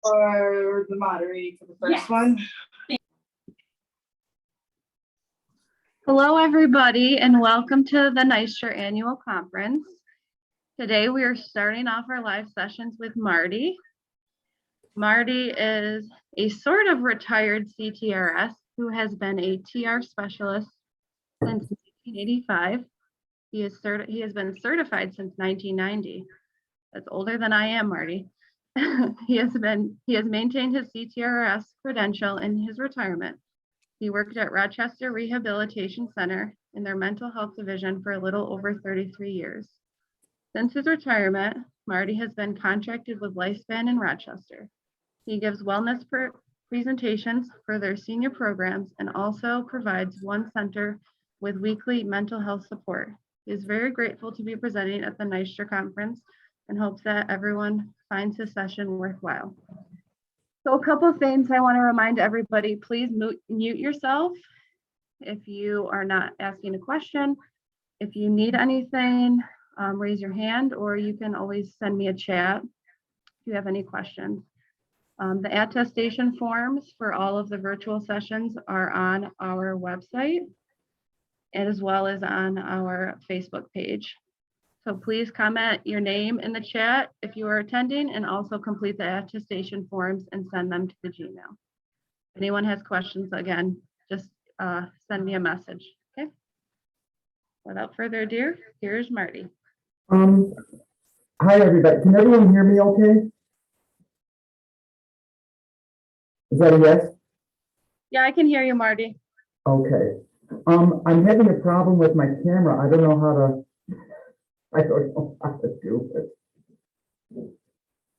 or the moderating for the first one? Hello, everybody, and welcome to the NYSTR Annual Conference. Today, we are starting off our live sessions with Marty. Marty is a sort of retired CTRS who has been a TR specialist since 1985. He has been certified since 1990. That's older than I am, Marty. He has maintained his CTRS credential in his retirement. He worked at Rochester Rehabilitation Center in their mental health division for a little over 33 years. Since his retirement, Marty has been contracted with Lifespan in Rochester. He gives wellness presentations for their senior programs and also provides one center with weekly mental health support. He is very grateful to be presenting at the NYSTR conference and hopes that everyone finds his session worthwhile. So a couple of things I want to remind everybody, please mute yourself if you are not asking a question. If you need anything, raise your hand, or you can always send me a chat if you have any questions. The attestation forms for all of the virtual sessions are on our website, as well as on our Facebook page. So please comment your name in the chat if you are attending, and also complete the attestation forms and send them to the Gmail. If anyone has questions, again, just send me a message, okay? Without further ado, here's Marty. Hi, everybody. Can everyone hear me okay? Is that a yes? Yeah, I can hear you, Marty. Okay. I'm having a problem with my camera. I don't know how to do it.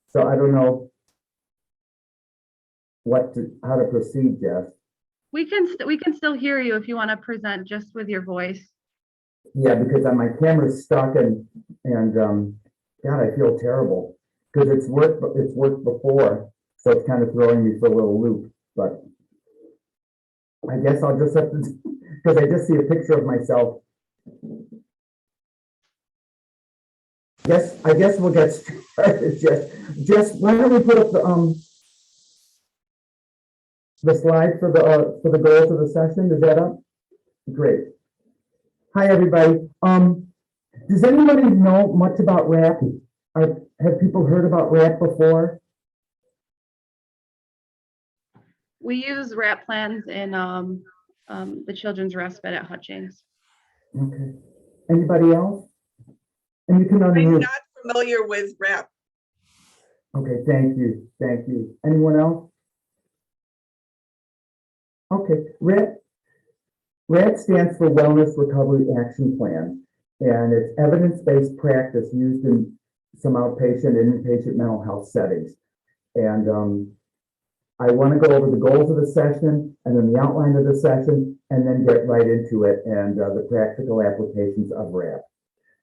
So I don't know how to proceed, Jess. We can still hear you if you want to present just with your voice. Yeah, because my camera's stuck and God, I feel terrible because it's worked before, so it's kind of throwing me for a little loop. But I guess I'll just have to, because I just see a picture of myself. I guess we'll get started. Jess, why don't we put up the slide for the goals of the session? Is that up? Great. Hi, everybody. Does anybody know much about RAP? Have people heard about RAP before? We use RAP plans in the children's respite at Hutchings. Okay. Anybody else? And you can unmute. I'm not familiar with RAP. Okay, thank you. Thank you. Anyone else? Okay, RAP stands for Wellness Recovery Action Plan, and it's evidence-based practice used in some outpatient and inpatient mental health settings. And I want to go over the goals of the session and then the outline of the session, and then get right into it and the practical applications of RAP.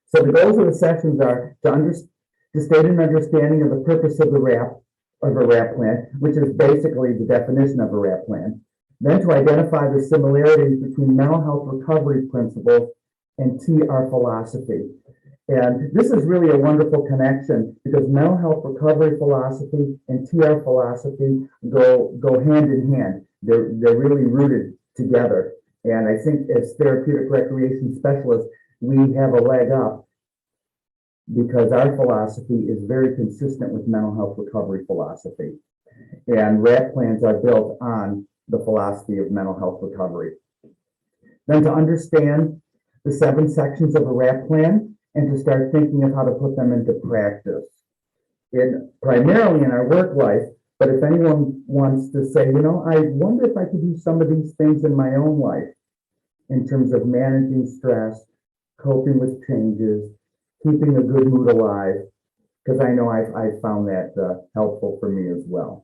So the goals of the sessions are to state an understanding of the purpose of a RAP plan, which is basically the definition of a RAP plan. Then to identify the similarities between mental health recovery principles and TR philosophy. And this is really a wonderful connection because mental health recovery philosophy and TR philosophy go hand in hand. They're really rooted together. And I think as therapeutic recreation specialists, we have a leg up because our philosophy is very consistent with mental health recovery philosophy. And RAP plans are built on the philosophy of mental health recovery. Then to understand the 7 sections of a RAP plan and to start thinking of how to put them into practice. Primarily in our work life, but if anyone wants to say, you know, I wonder if I could do some of these things in my own life in terms of managing stress, coping with changes, keeping a good mood alive, because I know I found that helpful for me as well.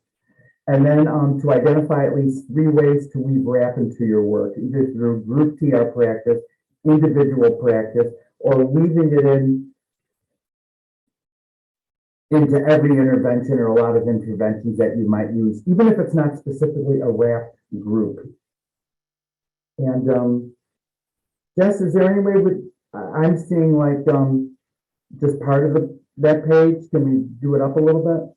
And then to identify at least 3 ways to weave RAP into your work, either through group TR practice, individual practice, or weaving it into every intervention or a lot of interventions that you might use, even if it's not specifically a RAP group. And Jess, is there any way I'm seeing like just part of that page? Can we do it up a little bit?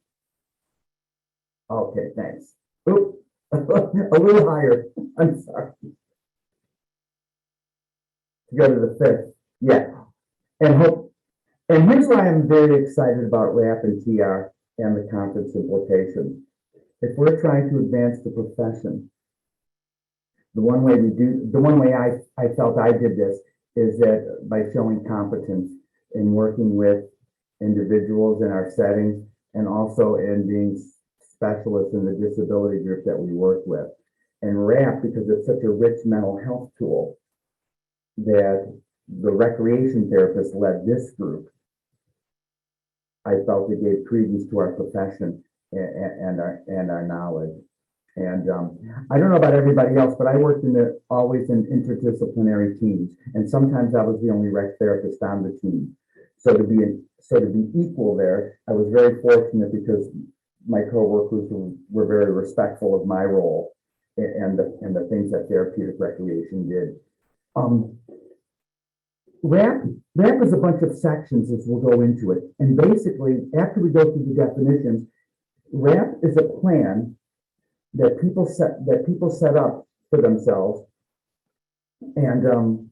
Okay, thanks. Oop, a little higher. I'm sorry. To go to the fifth, yeah. And here's why I'm very excited about RAP and TR and the conference implications. If we're trying to advance the profession, the one way I felt I did this is that by showing competence in working with individuals in our settings and also in being specialists in the disability group that we work with. And RAP, because it's such a rich mental health tool, that the recreation therapist led this group, I felt it gave credence to our profession and our knowledge. And I don't know about everybody else, but I worked always in interdisciplinary teams, and sometimes I was the only rec therapist on the team. So to be equal there, I was very fortunate because my coworkers were very respectful of my role and the things that therapeutic recreation did. RAP is a bunch of sections as we'll go into it. And basically, after we go through the definitions, RAP is a plan that people set up for themselves. And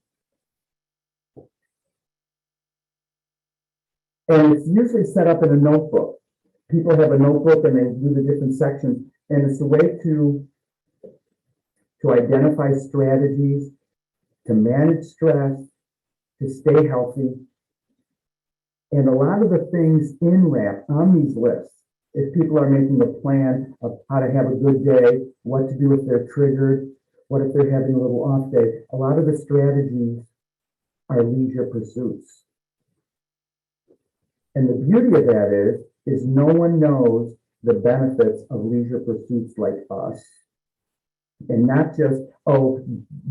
it's usually set up in a notebook. People have a notebook and they do the different sections. And it's a way to identify strategies, to manage stress, to stay healthy. And a lot of the things in RAP on these lists, if people are making a plan of how to have a good day, what to do if they're triggered, what if they're having a little off day, a lot of the strategies are leisure pursuits. And the beauty of that is no one knows the benefits of leisure pursuits like us. And not just, oh,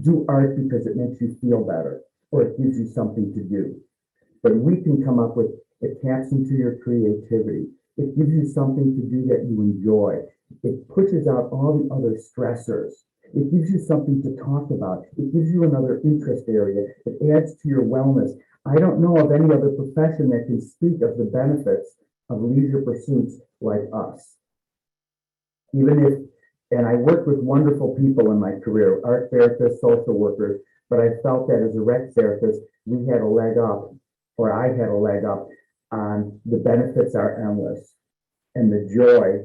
do art because it makes you feel better or it gives you something to do. But we can come up with, it taps into your creativity. It gives you something to do that you enjoy. It pushes out all the other stressors. It gives you something to talk about. It gives you another interest area. It adds to your wellness. I don't know of any other profession that can speak of the benefits of leisure pursuits like us. And I worked with wonderful people in my career, art therapists, social workers, but I felt that as a rec therapist, we had a leg up, or I had a leg up on the benefits are endless and the joy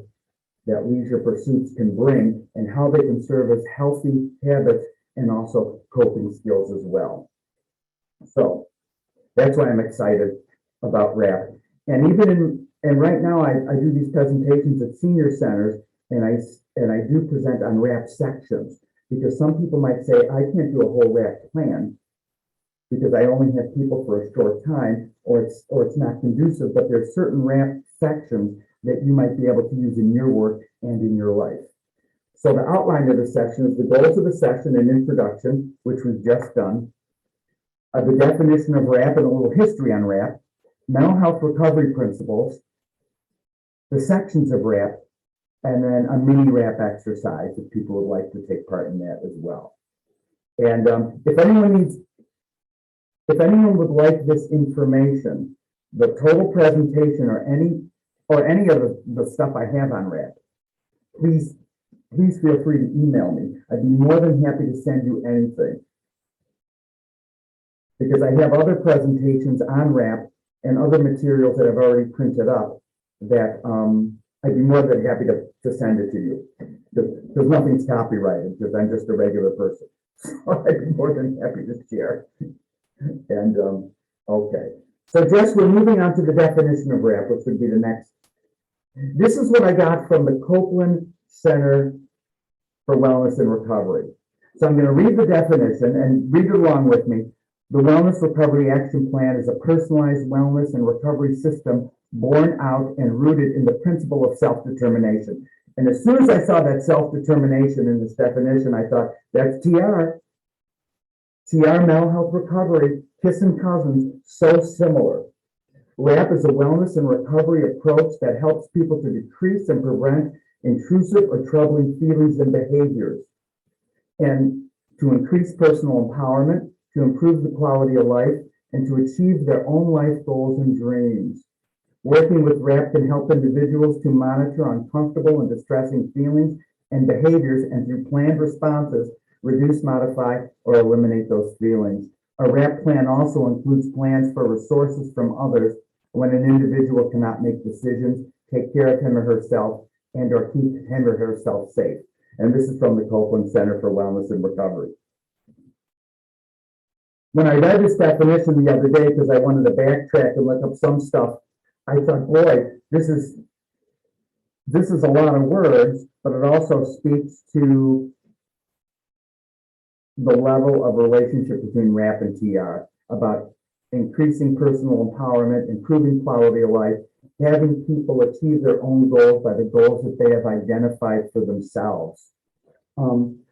that leisure pursuits can bring and how they can serve as healthy habits and also coping skills as well. So that's why I'm excited about RAP. And right now I do these presentations at senior centers and I do present on RAP sections because some people might say, I can't do a whole RAP plan because I only have people for a short time or it's not conducive, but there's certain RAP sections that you might be able to use in your work and in your life. So the outline of the section is the goals of the session and introduction, which we've just done, the definition of RAP and a little history on RAP, mental health recovery principles, the sections of RAP, and then a mini RAP exercise if people would like to take part in that as well. And if anyone would like this information, the total presentation or any of the stuff I have on RAP, please feel free to email me. I'd be more than happy to send you anything. Because I have other presentations on RAP and other materials that I've already printed up that I'd be more than happy to send it to you. Because nothing's copyrighted, because I'm just a regular person. So I'd be more than happy to share. And okay. So Jess, we're moving on to the definition of RAP, which would be the next. This is what I got from the Copeland Center for Wellness and Recovery. So I'm going to read the definition and read it along with me. The Wellness Recovery Action Plan is a personalized wellness and recovery system born out and rooted in the principle of self-determination. And as soon as I saw that self-determination in this definition, I thought, that's TR. TR, mental health recovery, kissing cousins, so similar. RAP is a wellness and recovery approach that helps people to decrease and prevent intrusive or troubling feelings and behaviors, and to increase personal empowerment, to improve the quality of life, and to achieve their own life goals and dreams. Working with RAP can help individuals to monitor uncomfortable and distressing feelings and behaviors, and through planned responses, reduce, modify, or eliminate those feelings. A RAP plan also includes plans for resources from others when an individual cannot make decisions, take care of him or herself, and or keep him or herself safe. And this is from the Copeland Center for Wellness and Recovery. When I read this definition the other day, because I wanted to backtrack and look up some stuff, I thought, boy, this is a lot of words, but it also speaks to the level of relationship between RAP and TR about increasing personal empowerment, improving quality of life, having people achieve their own goals by the goals that they have identified for themselves.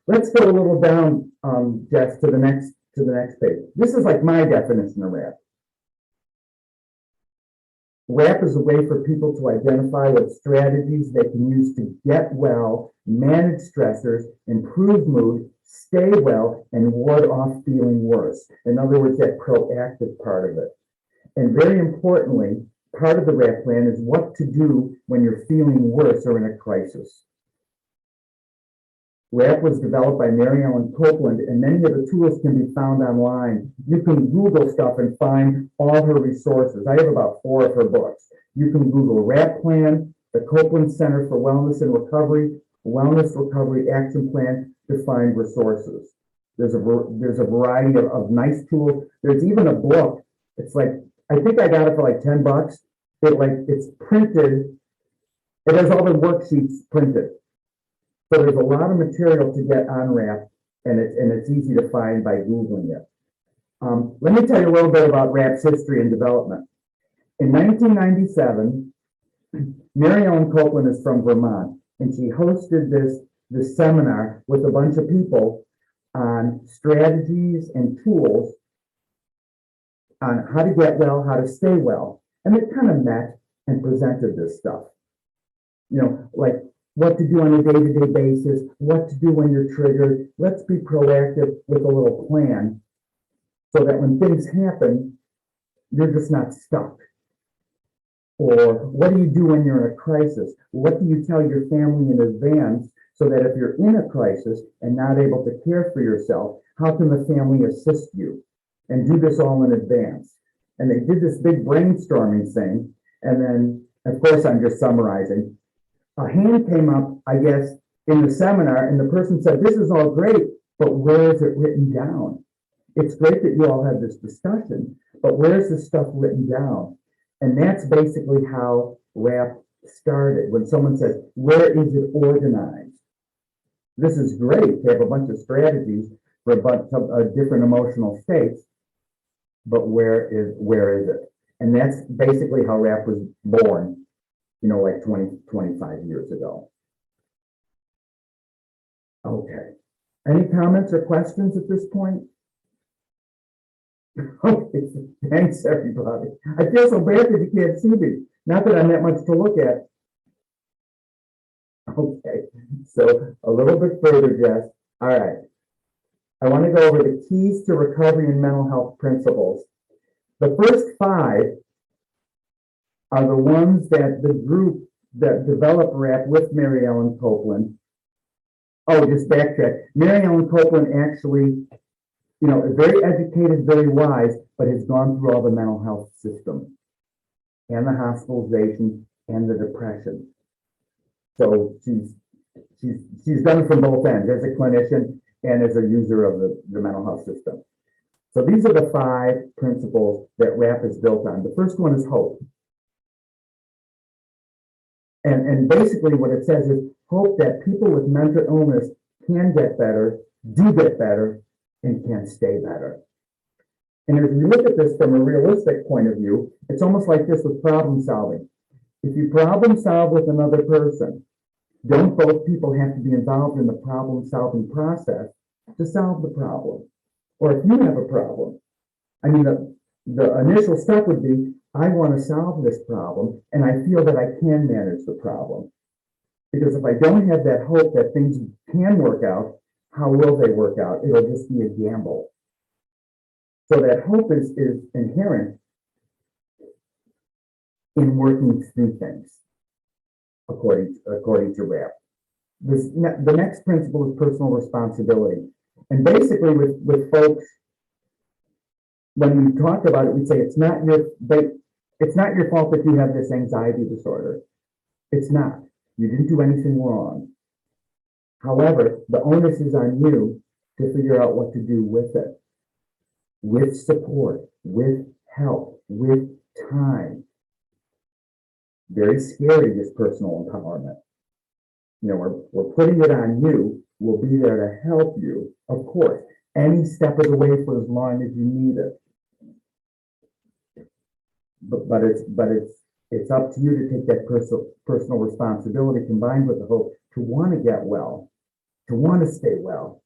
Let's go a little down, Jess, to the next page. This is like my definition of RAP. RAP is a way for people to identify what strategies they can use to get well, manage stressors, improve mood, stay well, and ward off feeling worse. In other words, that proactive part of it. And very importantly, part of the RAP plan is what to do when you're feeling worse or in a crisis. RAP was developed by Mary Ellen Copeland, and many of the tools can be found online. You can Google stuff and find all her resources. I have about 4 of her books. You can Google RAP plan, the Copeland Center for Wellness and Recovery, Wellness Recovery Action Plan to find resources. There's a variety of nice tools. There's even a book. It's like, I think I got it for like $10. It's printed. It has all the worksheets printed. So there's a lot of material to get on RAP, and it's easy to find by Googling it. Let me tell you a little bit about RAP's history and development. In 1997, Mary Ellen Copeland is from Vermont, and she hosted this seminar with a bunch of people on strategies and tools on how to get well, how to stay well. And they kind of met and presented this stuff. You know, like what to do on a day-to-day basis, what to do when you're triggered. Let's be proactive with a little plan so that when things happen, you're just not stuck. Or what do you do when you're in a crisis? What do you tell your family in advance so that if you're in a crisis and not able to care for yourself, how can the family assist you? And do this all in advance. And they did this big brainstorming thing. And then, of course, I'm just summarizing. A hand came up, I guess, in the seminar, and the person said, this is all great, but where is it written down? It's great that you all had this discussion, but where's this stuff written down? And that's basically how RAP started. When someone says, where is it organized? This is great to have a bunch of strategies for a bunch of different emotional states, but where is it? And that's basically how RAP was born, you know, like 25 years ago. Okay. Any comments or questions at this point? Okay, thanks everybody. I feel so bad that you can't see me. Not that I'm that much to look at. Okay, so a little bit further, Jess. All right. I want to go over the keys to recovery and mental health principles. The first 5 are the ones that the group that developed RAP with Mary Ellen Copeland. Oh, just backtrack. Mary Ellen Copeland actually, you know, is very educated, very wise, but has gone through all the mental health system and the hospitalization and the depression. So she's done it from both ends as a clinician and as a user of the mental health system. So these are the 5 principles that RAP is built on. The first one is hope. And basically what it says is hope that people with mental illness can get better, do get better, and can stay better. And if you look at this from a realistic point of view, it's almost like this with problem solving. If you problem solve with another person, don't both people have to be involved in the problem solving process to solve the problem? Or if you have a problem, I mean, the initial step would be, I want to solve this problem, and I feel that I can manage the problem. Because if I don't have that hope that things can work out, how will they work out? It'll just be a gamble. So that hope is inherent in working through things, according to RAP. The next principle is personal responsibility. And basically with folks, when we talk about it, we say it's not your fault that you have this anxiety disorder. It's not. You didn't do anything wrong. However, the onus is on you to figure out what to do with it, with support, with help, with time. Very scary, this personal empowerment. You know, we're putting it on you. We'll be there to help you, of course, any step of the way for as long as you need it. But it's up to you to take that personal responsibility combined with the hope to want to get well, to want to stay well,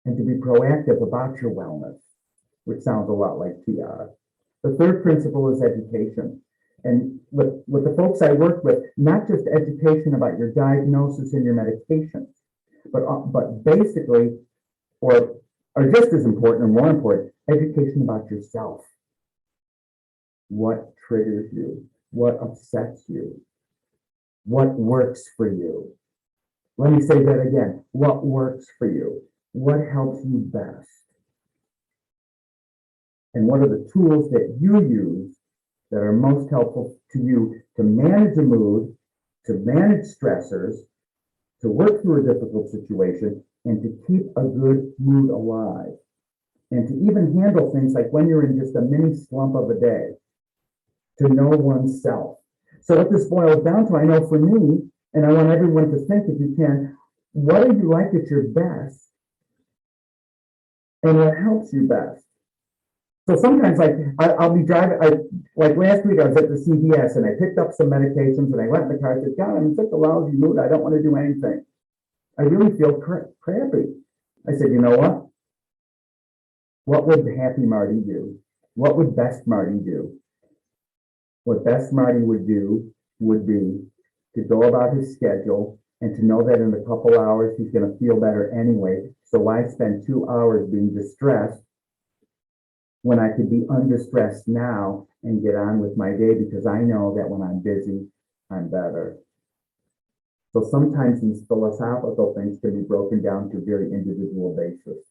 and to be proactive about your wellness, which sounds a lot like TR. The third principle is education. And with the folks I work with, not just education about your diagnosis and your medications, but basically, or just as important or more important, education about yourself. What triggers you? What upsets you? What works for you? Let me say that again. What works for you? What helps you best? And what are the tools that you use that are most helpful to you to manage a mood, to manage stressors, to work through a difficult situation, and to keep a good mood alive, and to even handle things like when you're in just a mini slump of a day, to know oneself. So what this boils down to, I know for me, and I want everyone to think, if you can, what do you like at your best, and what helps you best? So sometimes, like, I'll be driving, like last week I was at the CVS and I picked up some medications and I went in the car and said, God, I'm in such a lousy mood, I don't want to do anything. I really feel crappy. I said, you know what? What would happy Marty do? What would best Marty do? What best Marty would do would be to go about his schedule and to know that in a couple hours he's going to feel better anyway. So why spend 2 hours being distressed when I could be undistressed now and get on with my day, because I know that when I'm busy, I'm better. So sometimes these philosophical things can be broken down to a very individual basis.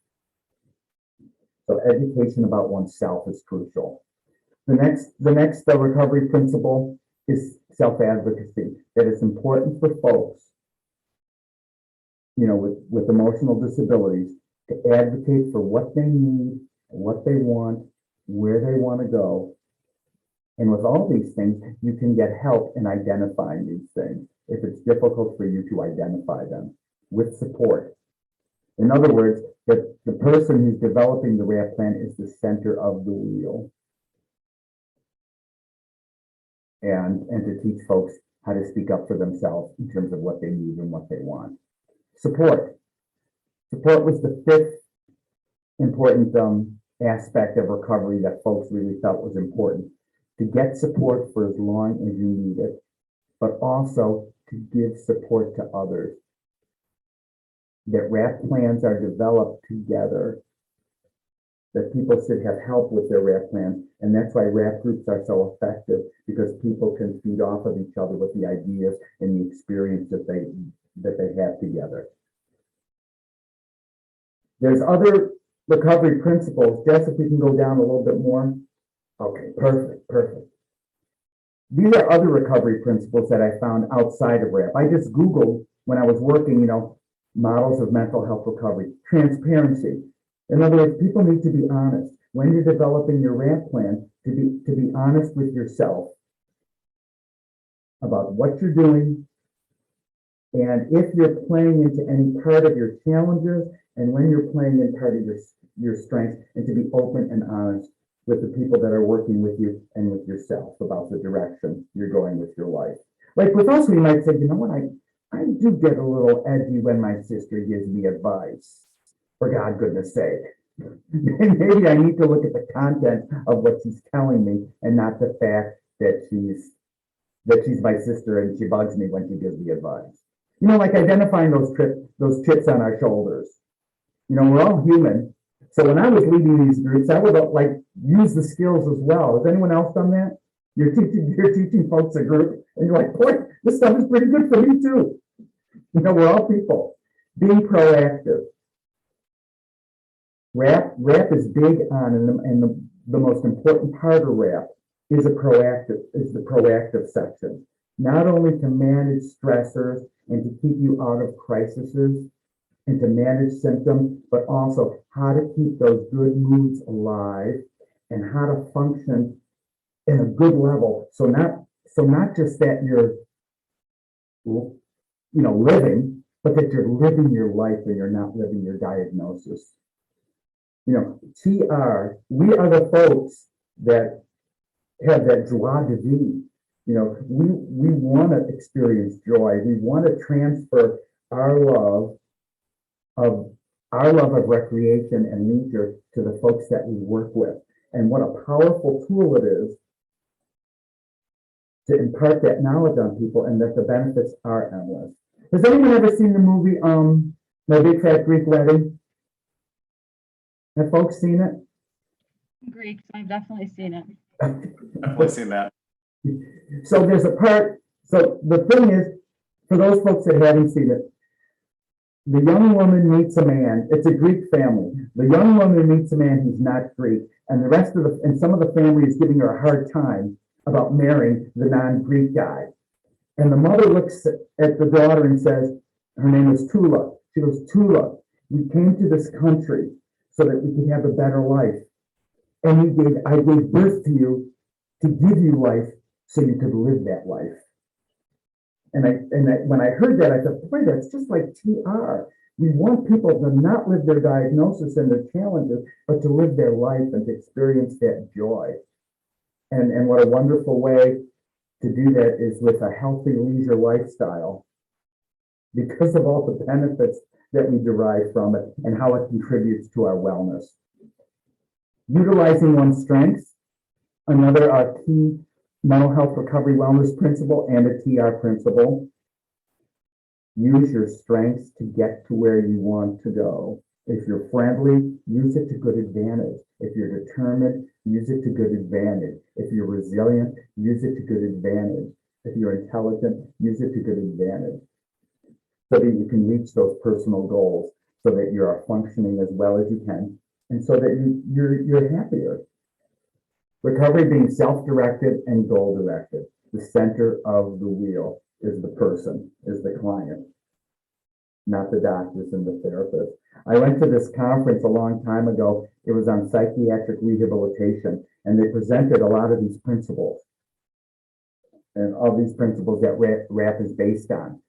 So education about oneself is crucial. The next recovery principle is self-advocacy, that it's important for folks, you know, with emotional disabilities to advocate for what they need, what they want, where they want to go. And with all these things, you can get help in identifying these things if it's difficult for you to identify them, with support. In other words, that the person who's developing the RAP plan is the center of the wheel. And to teach folks how to speak up for themselves in terms of what they need and what they want. Support. Support was the fifth important aspect of recovery that folks really felt was important. To get support for as long as you need it, but also to give support to others. That RAP plans are developed together, that people should have help with their RAP plans, and that's why RAP groups are so effective, because people can feed off of each other with the ideas and the experience that they have together. There's other recovery principles. Jess, if we can go down a little bit more. Okay, perfect. These are other recovery principles that I found outside of RAP. I just Googled when I was working, you know, models of mental health recovery. Transparency. In other words, people need to be honest. When you're developing your RAP plan, to be honest with yourself about what you're doing, and if you're playing into any part of your challenges, and when you're playing in part of your strengths, and to be open and honest with the people that are working with you and with yourself about the direction you're going with your life. Like with us, we might say, you know what, I do get a little edgy when my sister gives me advice, for God's goodness sake. Maybe I need to look at the content of what she's telling me and not the fact that she's my sister and she bugs me when she gives me advice. You know, like identifying those chips on our shoulders. You know, we're all human. So when I was leading these groups, I would like use the skills as well. Has anyone else done that? You're teaching folks a group, and you're like, boy, this stuff is pretty good for me too. We're all people. Being proactive. RAP is big on, and the most important part of RAP is the proactive section. Not only to manage stressors and to keep you out of crises and to manage symptoms, but also how to keep those good moods alive and how to function in a good level. So not just that you're living, but that you're living your life and you're not living your diagnosis. TR, we are the folks that have that joie de vivre. We want to experience joy. We want to transfer our love of recreation and leisure to the folks that we work with. And what a powerful tool it is to impart that knowledge on people, and that the benefits are endless. Has anyone ever seen the movie My Big Fat Greek Wedding? Have folks seen it? Greeks, I've definitely seen it. Definitely seen that. So there's a part, so the thing is, for those folks that haven't seen it, the young woman meets a man, it's a Greek family. The young woman meets a man who's not Greek, and some of the family is giving her a hard time about marrying the non-Greek guy. And the mother looks at the daughter and says, her name is Tula. She goes, Tula, we came to this country so that we could have a better life. And I gave birth to you to give you life so you could live that life. And when I heard that, I thought, boy, that's just like TR. We want people to not live their diagnosis and their challenges, but to live their life and to experience that joy. And what a wonderful way to do that is with a healthy leisure lifestyle, because of all the benefits that we derive from it and how it contributes to our wellness. Utilizing one's strengths, another key mental health recovery wellness principle and a TR principle. Use your strengths to get to where you want to go. If you're friendly, use it to good advantage. If you're determined, use it to good advantage. If you're resilient, use it to good advantage. If you're intelligent, use it to good advantage. So that you can reach those personal goals, so that you are functioning as well as you can, and so that you're happier. Recovery being self-directed and goal-directed. The center of the wheel is the person, is the client, not the doctors and the therapists. I went to this conference a long time ago. It was on psychiatric rehabilitation, and they presented a lot of these principles. And all these principles that RAP is based on.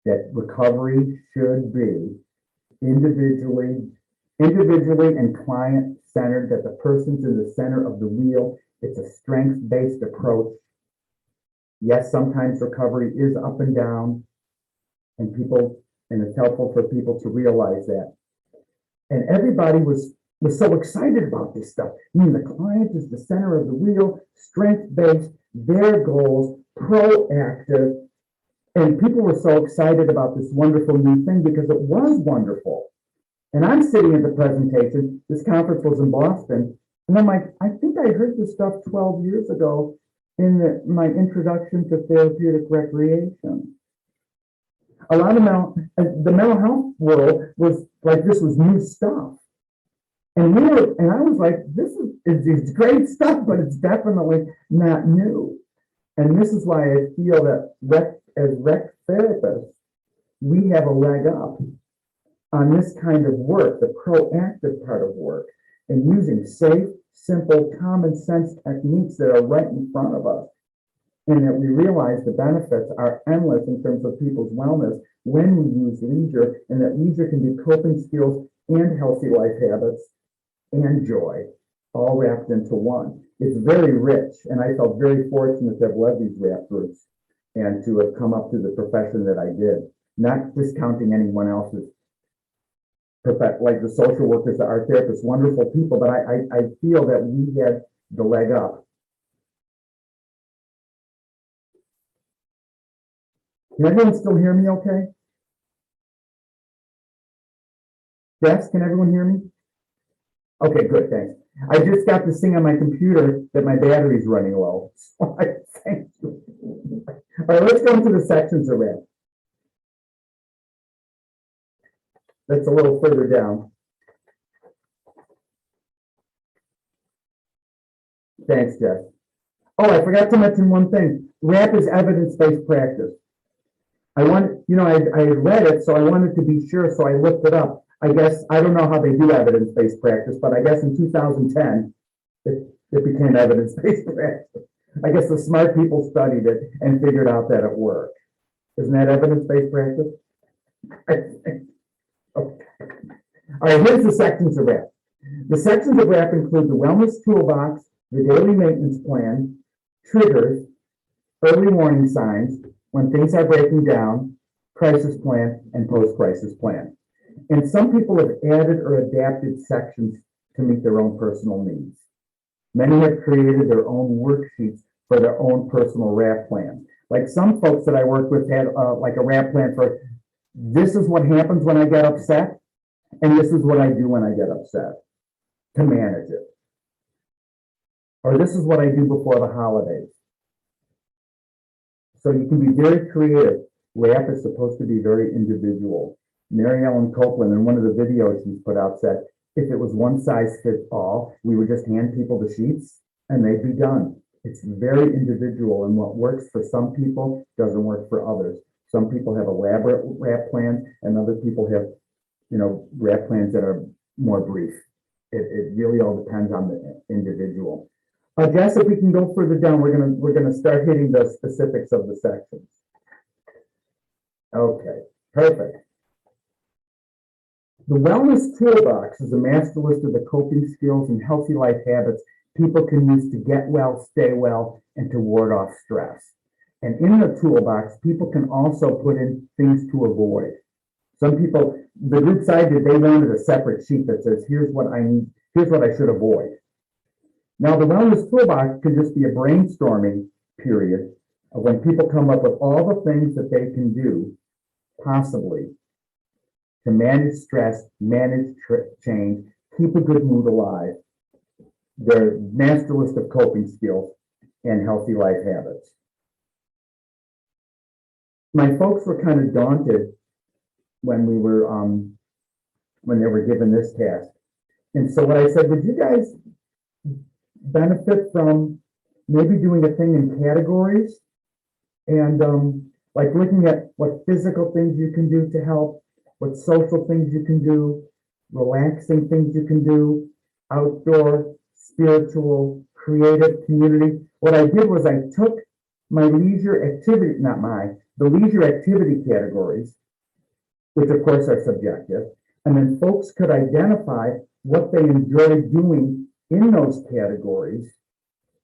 That recovery should be individually and client-centered, that the person's in the center of the wheel. It's a strengths-based approach. Yes, sometimes recovery is up and down, and it's helpful for people to realize that. And everybody was so excited about this stuff. The client is the center of the wheel, strength-based, their goals, proactive. And people were so excited about this wonderful new thing because it was wonderful. And I'm sitting at the presentation. This conference was in Boston. And I'm like, I think I heard this stuff 12 years ago in my introduction to therapeutic recreation. A lot of the mental health world was like, this was new stuff. And I was like, this is great stuff, but it's definitely not new. And this is why I feel that as rec therapists, we have a leg up on this kind of work, the proactive part of work, and using safe, simple, common sense techniques that are right in front of us. And that we realize the benefits are endless in terms of people's wellness when we use leisure, and that leisure can be coping skills and healthy life habits and joy, all wrapped into one. It's very rich, and I felt very fortunate to have led these RAP groups and to have come up through the profession that I did, not discounting anyone else's like the social workers, the art therapists, wonderful people, but I feel that we had the leg up. Can everyone still hear me okay? Yes, can everyone hear me? Okay, good, thanks. I just got this thing on my computer that my battery's running low. So I thank you. All right, let's go into the sections of it. That's a little further down. Thanks, Jeff. Oh, I forgot to mention one thing. RAP is evidence-based practice. I read it, so I wanted to be sure, so I looked it up. I guess, I don't know how they do evidence-based practice, but I guess in 2010, it became evidence-based practice. I guess the smart people studied it and figured out that it worked. Isn't that evidence-based practice? Okay. All right, here's the sections of RAP. The sections of RAP include the Wellness Toolbox, the Daily Maintenance Plan, triggers, early warning signs, when things are breaking down, crisis plan, and post-crisis plan. And some people have added or adapted sections to meet their own personal needs. Many have created their own worksheets for their own personal RAP plans. Like some folks that I work with had like a RAP plan for, this is what happens when I get upset, and this is what I do when I get upset to manage it. Or this is what I do before the holidays. So you can be very creative. RAP is supposed to be very individual. Mary Ellen Copeland, in one of the videos she's put out, said, if it was one size fits all, we would just hand people the sheets and they'd be done. It's very individual, and what works for some people doesn't work for others. Some people have elaborate RAP plans, and other people have, RAP plans that are more brief. It really all depends on the individual. I guess if we can go further down, we're gonna start hitting the specifics of the sections. Okay, perfect. The Wellness Toolbox is a master list of the coping skills and healthy life habits people can use to get well, stay well, and to ward off stress. And in the toolbox, people can also put in things to avoid. Some people, the group I did, they wanted a separate sheet that says, here's what I need, here's what I should avoid. Now, the Wellness Toolbox could just be a brainstorming period of when people come up with all the things that they can do, possibly, to manage stress, manage change, keep a good mood alive, their master list of coping skills, and healthy life habits. My folks were kind of daunted when we were, when they were given this task. And so what I said, would you guys benefit from maybe doing a thing in categories and like looking at what physical things you can do to help, what social things you can do, relaxing things you can do, outdoor, spiritual, creative, community. What I did was I took my leisure activity, the leisure activity categories, which of course are subjective, and then folks could identify what they enjoy doing in those categories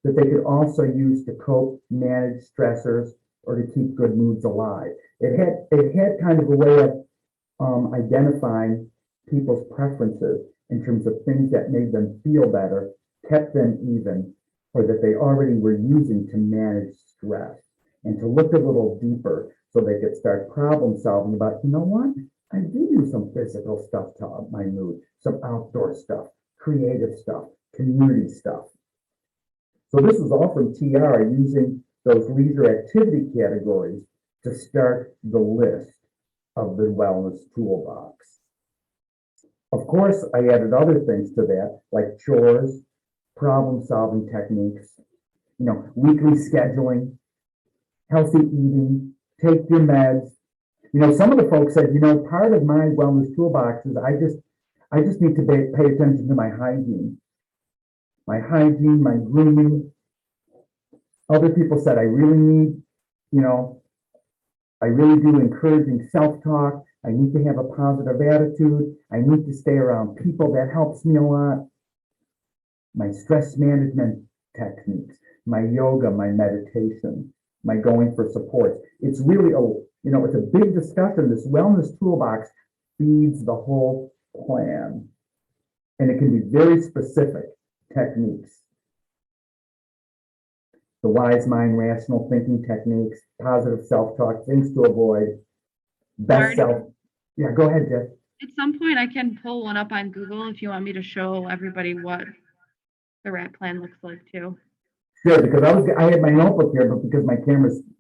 that they could also use to cope, manage stressors, or to keep good moods alive. It had kind of a way of identifying people's preferences in terms of things that made them feel better, kept them even, or that they already were using to manage stress, and to look a little deeper so they could start problem solving about, you know what, I do some physical stuff to up my mood, some outdoor stuff, creative stuff, community stuff. So this is all from TR, using those leisure activity categories to start the list of the Wellness Toolbox. Of course, I added other things to that, like chores, problem-solving techniques, weekly scheduling, healthy eating, take your meds. Some of the folks said, part of my Wellness Toolbox is I just need to pay attention to my hygiene, my grooming. Other people said, I really need, I really do encouraging self-talk. I need to have a positive attitude. I need to stay around people. That helps me a lot. My stress management techniques, my yoga, my meditation, my going for support. It's really it's a big discussion. This Wellness Toolbox feeds the whole plan, and it can be very specific techniques. The wise mind, rational thinking techniques, positive self-talk, things to avoid, best self. Yeah, go ahead, Jeff. At some point, I can pull one up on Google if you want me to show everybody what the RAP plan looks like too. Sure, because I had my notebook here, but because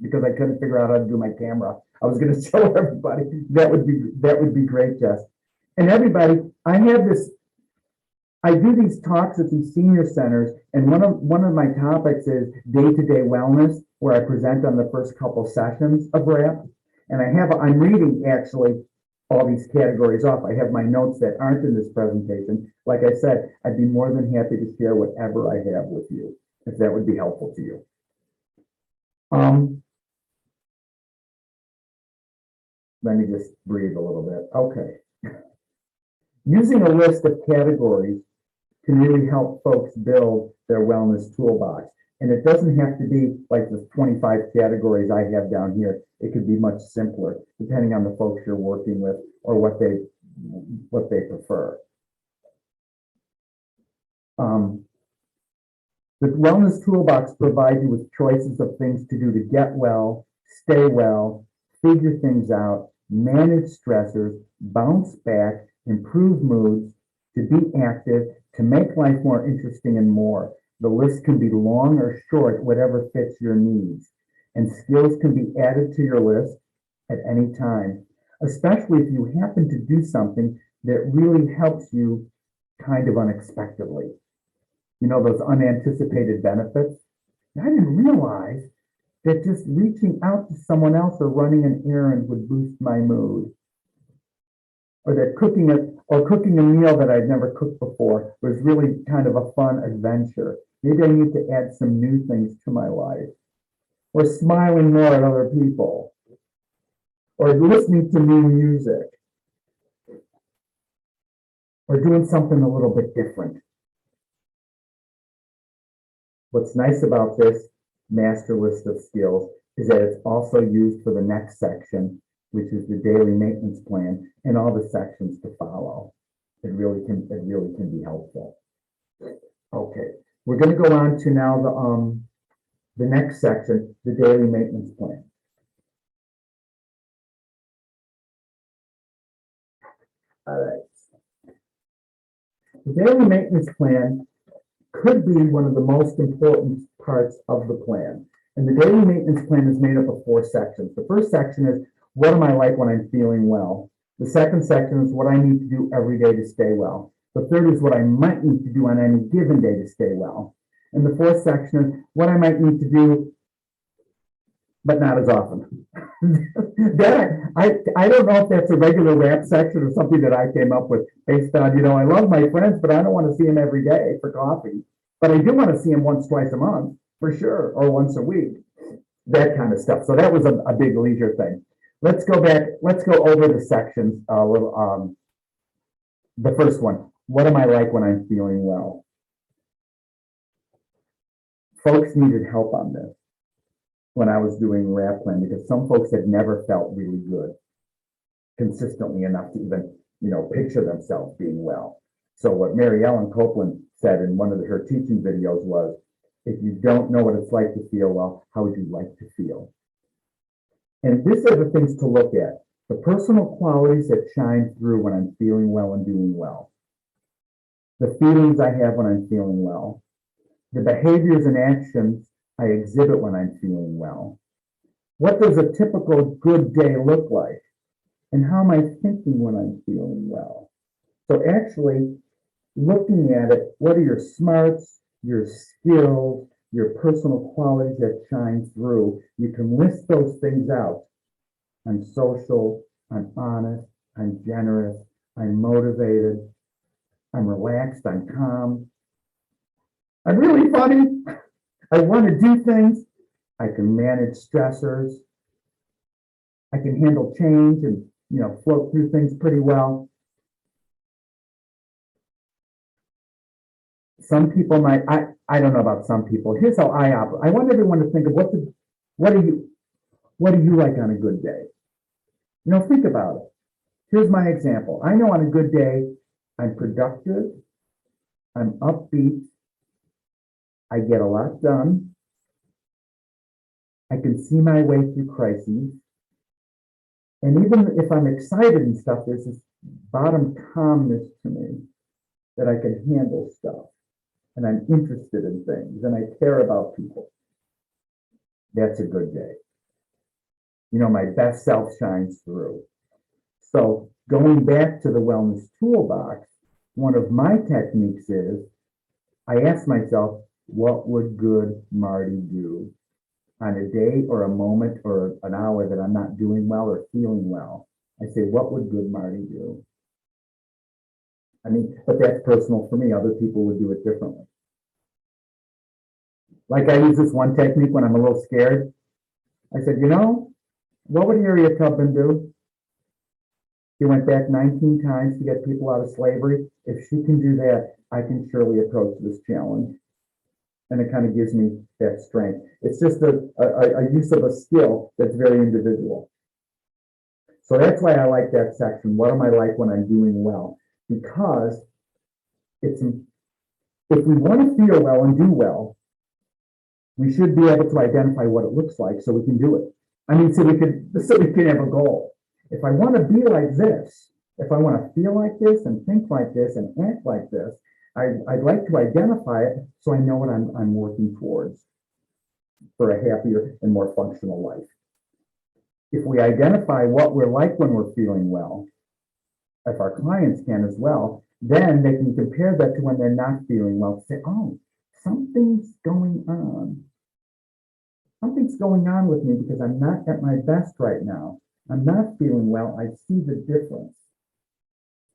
because I couldn't figure out how to do my camera, I was gonna show everybody. That would be great, Jess. And everybody, I do these talks at these senior centers, and one of my topics is day-to-day wellness, where I present on the first couple sessions of RAP. And I'm reading actually all these categories off. I have my notes that aren't in this presentation. Like I said, I'd be more than happy to share whatever I have with you, if that would be helpful to you. Let me just breathe a little bit. Okay. Using a list of categories can really help folks build their wellness toolbox. And it doesn't have to be like the 25 categories I have down here. It could be much simpler, depending on the folks you're working with or what they prefer. The Wellness Toolbox provides you with choices of things to do to get well, stay well, figure things out, manage stressors, bounce back, improve moods, to be active, to make life more interesting, and more. The list can be long or short, whatever fits your needs. And skills can be added to your list at any time, especially if you happen to do something that really helps you kind of unexpectedly. You know, those unanticipated benefits. I didn't realize that just reaching out to someone else or running an errand would boost my mood. Or that cooking a meal that I'd never cooked before was really kind of a fun adventure. Maybe I need to add some new things to my life. Or smiling more at other people. Or listening to new music. Or doing something a little bit different. What's nice about this master list of skills is that it's also used for the next section, which is the daily maintenance plan, and all the sections to follow. It really can be helpful. Okay, we're going to go on to now the next section, the daily maintenance plan. All right. The daily maintenance plan could be one of the most important parts of the plan. And the daily maintenance plan is made up of 4 sections. The first section is, what am I like when I'm feeling well? The second section is what I need to do every day to stay well. The third is what I might need to do on any given day to stay well. And the fourth section is what I might need to do, but not as often. I don't know if that's a regular RAP section or something that I came up with based on, I love my friends, but I don't want to see them every day for coffee. But I do want to see them once, twice a month, for sure, or once a week. That kind of stuff. So that was a big leisure thing. Let's go back. Let's go over the sections. The first one, what am I like when I'm feeling well? Folks needed help on this when I was doing RAP plan, because some folks had never felt really good consistently enough to even, picture themselves being well. So what Mary Ellen Copeland said in one of her teaching videos was, if you don't know what it's like to feel well, how would you like to feel? And these are the things to look at. The personal qualities that shine through when I'm feeling well and doing well. The feelings I have when I'm feeling well. The behaviors and actions I exhibit when I'm feeling well. What does a typical good day look like? And how am I thinking when I'm feeling well? So actually looking at it, what are your smarts, your skills, your personal qualities that shine through? You can list those things out. I'm social, I'm honest, I'm generous, I'm motivated, I'm relaxed, I'm calm. I'm really funny. I want to do things. I can manage stressors. I can handle change and, float through things pretty well. Some people might, I don't know about some people. Here's how I operate. I want everyone to think of what do you like on a good day? Think about it. Here's my example. I know on a good day, I'm productive, I'm upbeat, I get a lot done, I can see my way through crises, and even if I'm excited and stuff, there's this bottom calmness to me that I can handle stuff. and I'm interested in things and I care about people, that's a good day. You know, my best self shines through. So going back to the Wellness Toolbox, one of my techniques is I ask myself, what would good Marty do on a day or a moment or an hour that I'm not doing well or feeling well? I say, what would good Marty do? I mean, but that's personal for me. Other people would do it differently. Like I use this one technique when I'm a little scared. I said, you know, what would Harriet Tubman do? She went back 19 times to get people out of slavery. If she can do that, I can surely approach this challenge. And it kind of gives me that strength. It's just a use of a skill that's very individual. So that's why I like that section. What am I like when I'm doing well? Because it's, if we want to feel well and do well, we should be able to identify what it looks like so we can do it. I mean, so we can have a goal. If I want to be like this, if I want to feel like this and think like this and act like this, I'd like to identify it so I know what I'm working towards for a happier and more functional life. If we identify what we're like when we're feeling well, if our clients can as well, then they can compare that to when they're not feeling well. Say, oh, something's going on. Something's going on with me because I'm not at my best right now. I'm not feeling well. I see the difference.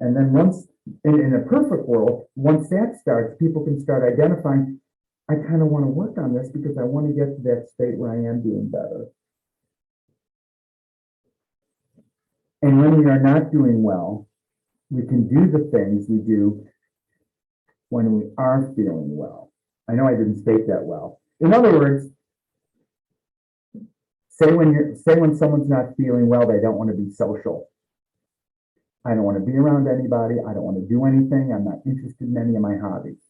And then once, in a perfect world, once that starts, people can start identifying, I kind of want to work on this because I want to get to that state where I am doing better. And when we are not doing well, we can do the things we do when we are feeling well. I know I didn't state that well. In other words, say when someone's not feeling well, they don't want to be social. I don't want to be around anybody. I don't want to do anything. I'm not interested in any of my hobbies.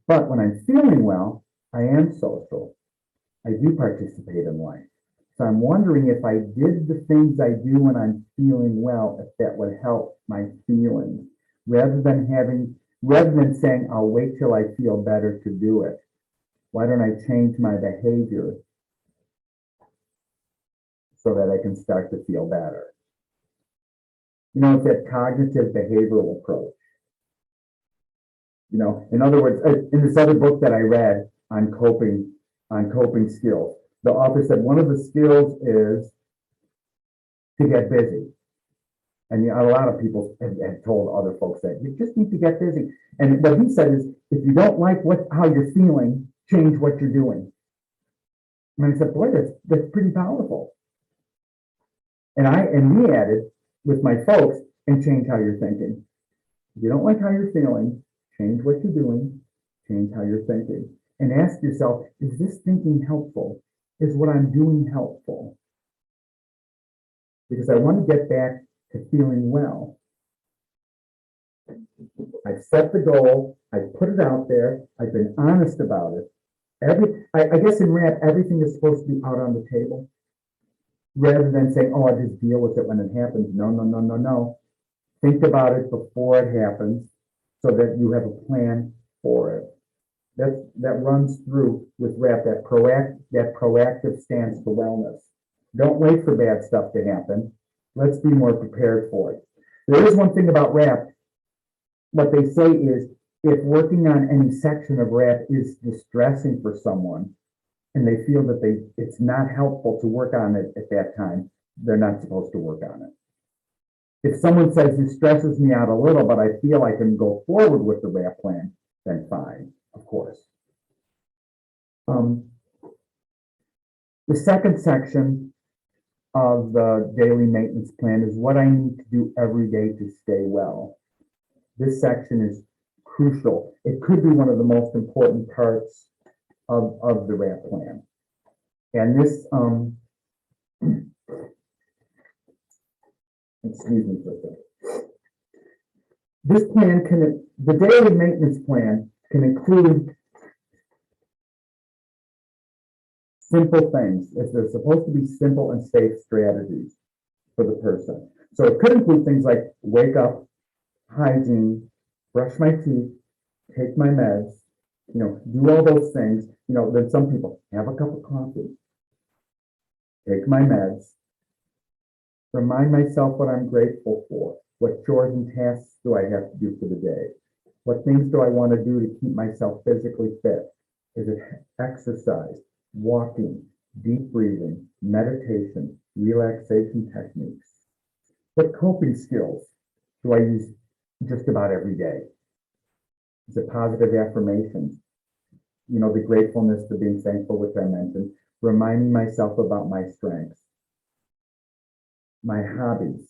But when I'm feeling well, I am social. I do participate in life. So I'm wondering if I did the things I do when I'm feeling well, if that would help my feelings, rather than saying, I'll wait till I feel better to do it. Why don't I change my behavior so that I can start to feel better? You know, it's that cognitive behavioral approach. You know, in other words, in this other book that I read on coping skills, the author said one of the skills is to get busy. And a lot of people have told other folks that you just need to get busy. And what he said is, if you don't like how you're feeling, change what you're doing. And I said, boy, that's pretty powerful. And we added with my folks, and change how you're thinking. If you don't like how you're feeling, change what you're doing, change how you're thinking. And ask yourself, is this thinking helpful? Is what I'm doing helpful? Because I want to get back to feeling well. I've set the goal, I've put it out there, I've been honest about it. I guess in RAP, everything is supposed to be out on the table. Rather than saying, oh, I'll just deal with it when it happens. No. Think about it before it happens so that you have a plan for it. That runs through with RAP, that proactive stance for wellness. Don't wait for bad stuff to happen. Let's be more prepared for it. There is one thing about RAP. What they say is, if working on any section of RAP is distressing for someone, and they feel that it's not helpful to work on it at that time, they're not supposed to work on it. If someone says this stresses me out a little, but I feel I can go forward with the RAP plan, then fine, of course. The second section of the daily maintenance plan is what I need to do every day to stay well. This section is crucial. It could be one of the most important parts of the RAP plan. And this, excuse me for a second. This plan the daily maintenance plan can include simple things, as they're supposed to be simple and safe strategies for the person. So it could include things like wake up, hygiene, brush my teeth, take my meds, do all those things. Then some people have a cup of coffee, take my meds, remind myself what I'm grateful for, what chores and tasks do I have to do for the day, what things do I want to do to keep myself physically fit. Is it exercise, walking, deep breathing, meditation, relaxation techniques? What coping skills do I use just about every day? Is it positive affirmations? The gratefulness, the being thankful, which I mentioned, reminding myself about my strengths, my hobbies,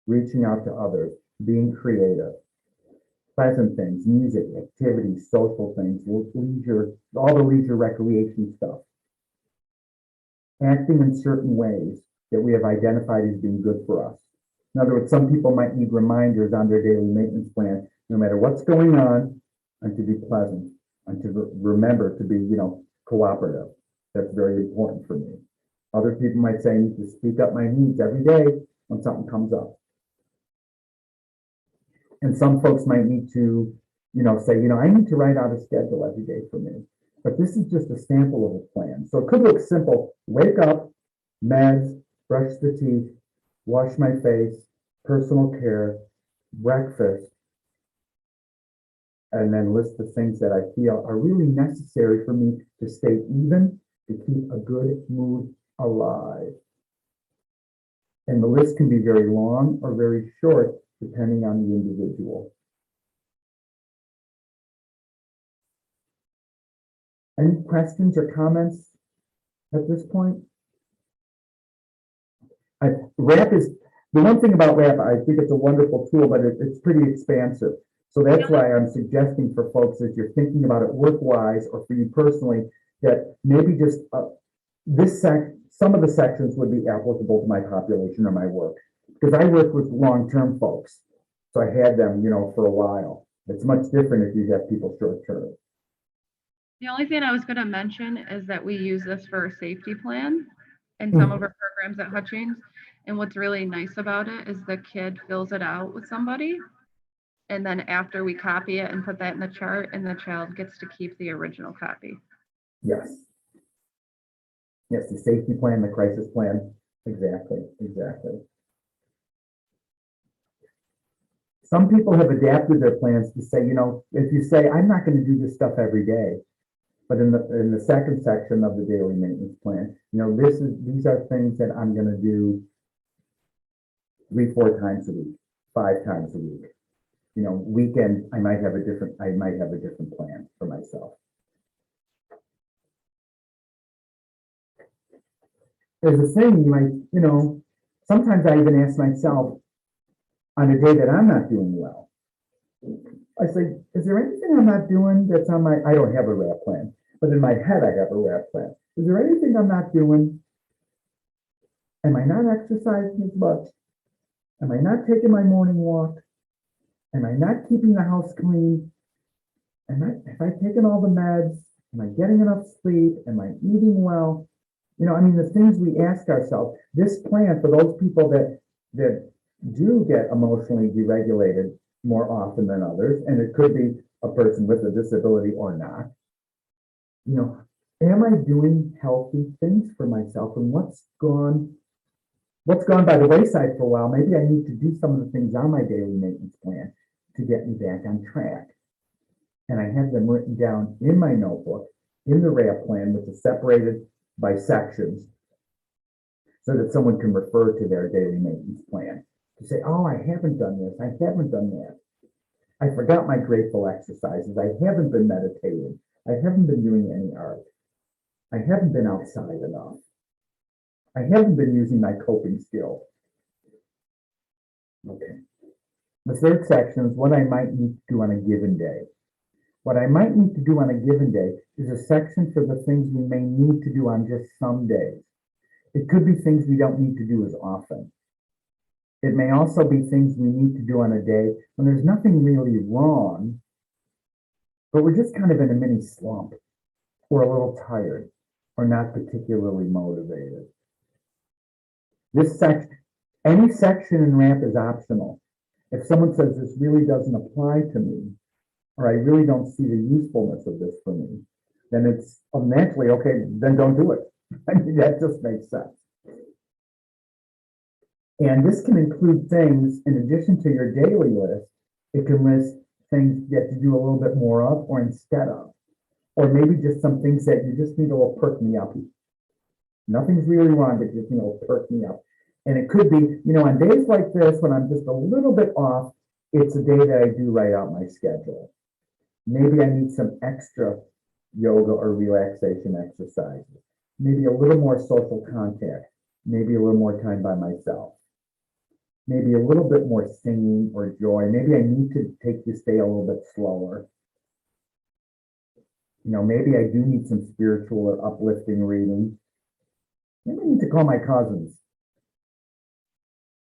reaching out to others, being creative, pleasant things, music, activities, social things, leisure, all the leisure recreation stuff. Acting in certain ways that we have identified as being good for us. In other words, some people might need reminders on their daily maintenance plan, no matter what's going on, and to be pleasant, and to remember to be, cooperative. That's very important for me. Other people might say I need to speak up my needs every day when something comes up. And some folks might need to, say, I need to write out a schedule every day for me. But this is just a sample of a plan. So it could look simple. Wake up, meds, brush the teeth, wash my face, personal care, breakfast, and then list the things that I feel are really necessary for me to stay even, to keep a good mood alive. And the list can be very long or very short, depending on the individual. Any questions or comments at this point? RAP is, the one thing about RAP, I think it's a wonderful tool, but it's pretty expansive. So that's why I'm suggesting for folks, as you're thinking about it work-wise or for you personally, that maybe just some of the sections would be applicable to my population or my work. Because I work with long-term folks. So I had them, for a while. It's much different if you have people short-term. The only thing I was going to mention is that we use this for a safety plan in some of our programs at Hutchings. And what's really nice about it is the kid fills it out with somebody. And then after we copy it and put that in the chart, and the child gets to keep the original copy. Yes. Yes, the safety plan, the crisis plan. Exactly. Some people have adapted their plans to say, if you say, I'm not going to do this stuff every day, but in the second section of the daily maintenance plan, these are things that I'm going to do 3-4 times a week, 5 times a week. Weekend, I might have a different plan for myself. There's a thing you might, sometimes I even ask myself on a day that I'm not doing well. I say, is there anything I'm not doing that's on I don't have a RAP plan, but in my head I have a RAP plan. Is there anything I'm not doing? Am I not exercising as much? Am I not taking my morning walk? Am I not keeping the house clean? Have I taken all the meds? Am I getting enough sleep? Am I eating well? The things we ask ourselves, this plan for those people that do get emotionally deregulated more often than others, and it could be a person with a disability or not. Am I doing healthy things for myself? And what's gone by the wayside for a while? Maybe I need to do some of the things on my daily maintenance plan to get me back on track. And I have them written down in my notebook, in the RAP plan, which is separated by sections, so that someone can refer to their daily maintenance plan to say, oh, I haven't done this, I haven't done that. I forgot my grateful exercises. I haven't been meditating. I haven't been doing any art. I haven't been outside enough. I haven't been using my coping skills. Okay. The third section is what I might need to do on a given day. What I might need to do on a given day is a section for the things we may need to do on just some days. It could be things we don't need to do as often. It may also be things we need to do on a day when there's nothing really wrong, but we're just kind of in a mini slump, or a little tired, or not particularly motivated. Any section in RAMP is optional. If someone says this really doesn't apply to me, or I really don't see the usefulness of this for me, then it's naturally, okay, then don't do it. I mean, that just makes sense. And this can include things, in addition to your daily list, it can list things that you do a little bit more of or instead of. Or maybe just some things that you just need a little perk me up. Nothing's really wrong, but just, perk me up. And it could be, on days like this, when I'm just a little bit off, it's a day that I do write out my schedule. Maybe I need some extra yoga or relaxation exercises. Maybe a little more social contact. Maybe a little more time by myself. Maybe a little bit more singing or joy. Maybe I need to take this day a little bit slower. Maybe I do need some spiritual or uplifting reading. Maybe I need to call my cousins.